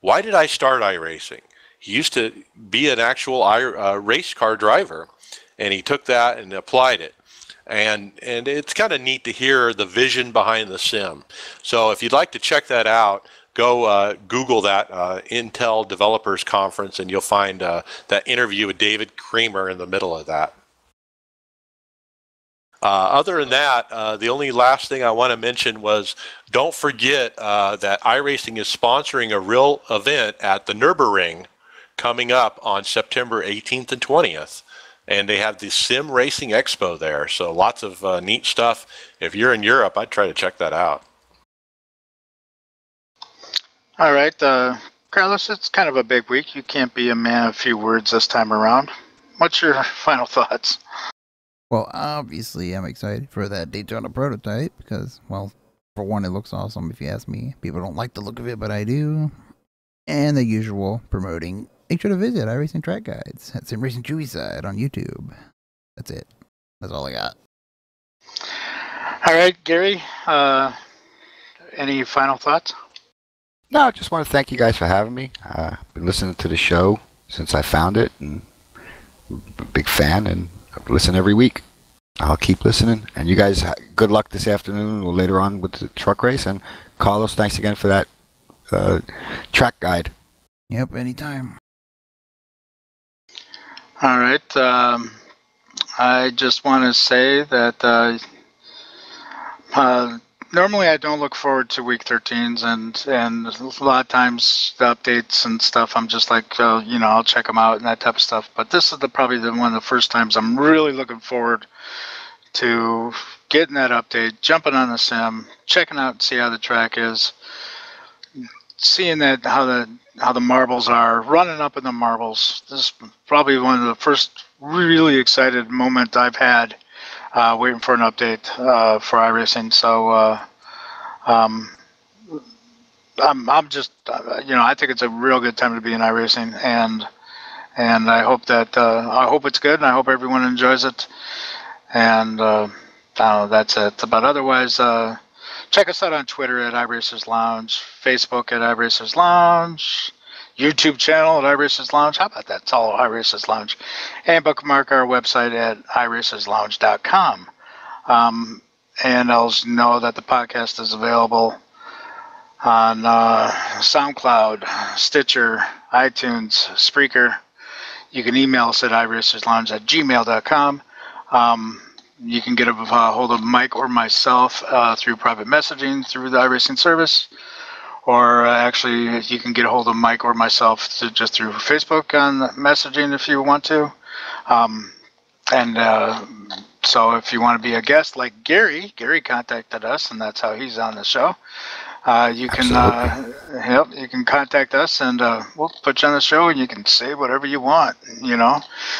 why did I start iRacing? He used to be an actual race car driver, and he took that and applied it. And it's kind of neat to hear the vision behind the sim. So if you'd like to check that out, go Google that Intel Developers Conference, and you'll find that interview with David Kramer in the middle of that. Other than that, the only last thing I want to mention was, don't forget that iRacing is sponsoring a real event at the Nürburgring coming up on September 18th and 20th. And they have the Sim Racing Expo there. So lots of neat stuff. If you're in Europe, I'd try to check that out. All right. Carlos, it's kind of a big week. You can't be a man of few words this time around. What's your final thoughts? Well, obviously, I'm excited for that Daytona prototype because, well, for one, it looks awesome if you ask me. People don't like the look of it, but I do. And the usual promoting. Make sure to visit iRacing Track Guides at Sim Racing Chewy Side on YouTube. That's it. That's all I got. All right, Gary. Any final thoughts? No, I just want to thank you guys for having me. I've been listening to the show since I found it, and I'm a big fan, and I listen every week. I'll keep listening. And you guys, good luck this afternoon or later on with the truck race. And Carlos, thanks again for that track guide. Yep, anytime. All right. I just want to say that normally I don't look forward to week 13s, and a lot of times the updates and stuff, I'm just like, I'll check them out and that type of stuff. But this is probably one of the first times I'm really looking forward to getting that update, jumping on the sim, checking out and see how the track is, seeing that how the marbles are, running up in the marbles. This is probably one of the first really excited moment I've had waiting for an update for iRacing. So I'm just, I think it's a real good time to be in iRacing, and I hope it's good, and I hope everyone enjoys it. And that's it. But otherwise, check us out on Twitter at iRacers Lounge, Facebook at iRacers Lounge, YouTube channel at iRacers Lounge. How about that? It's all iRacers Lounge. And bookmark our website at iRacersLounge.com. And I'll know that the podcast is available on SoundCloud, Stitcher, iTunes, Spreaker. You can email us at iRacersLounge@gmail.com. You can get a hold of Mike or myself through private messaging through the iRacing service. Or actually, you can get a hold of Mike or myself just through Facebook on messaging if you want to. So if you want to be a guest like Gary contacted us, and that's how he's on the show. You can you can contact us, and we'll put you on the show, and you can say whatever you want,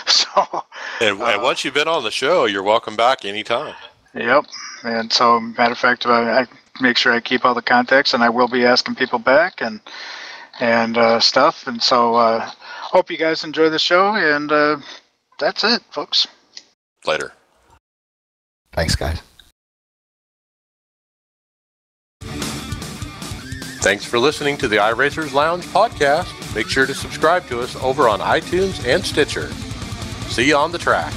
So. And once you've been on the show, you're welcome back anytime. Yep. And so, matter of fact, I make sure I keep all the contacts, and I will be asking people back and stuff. And so, hope you guys enjoy the show, and that's it, folks. Later. Thanks, guys. Thanks for listening to the iRacers Lounge podcast. Make sure to subscribe to us over on iTunes and Stitcher. See you on the track.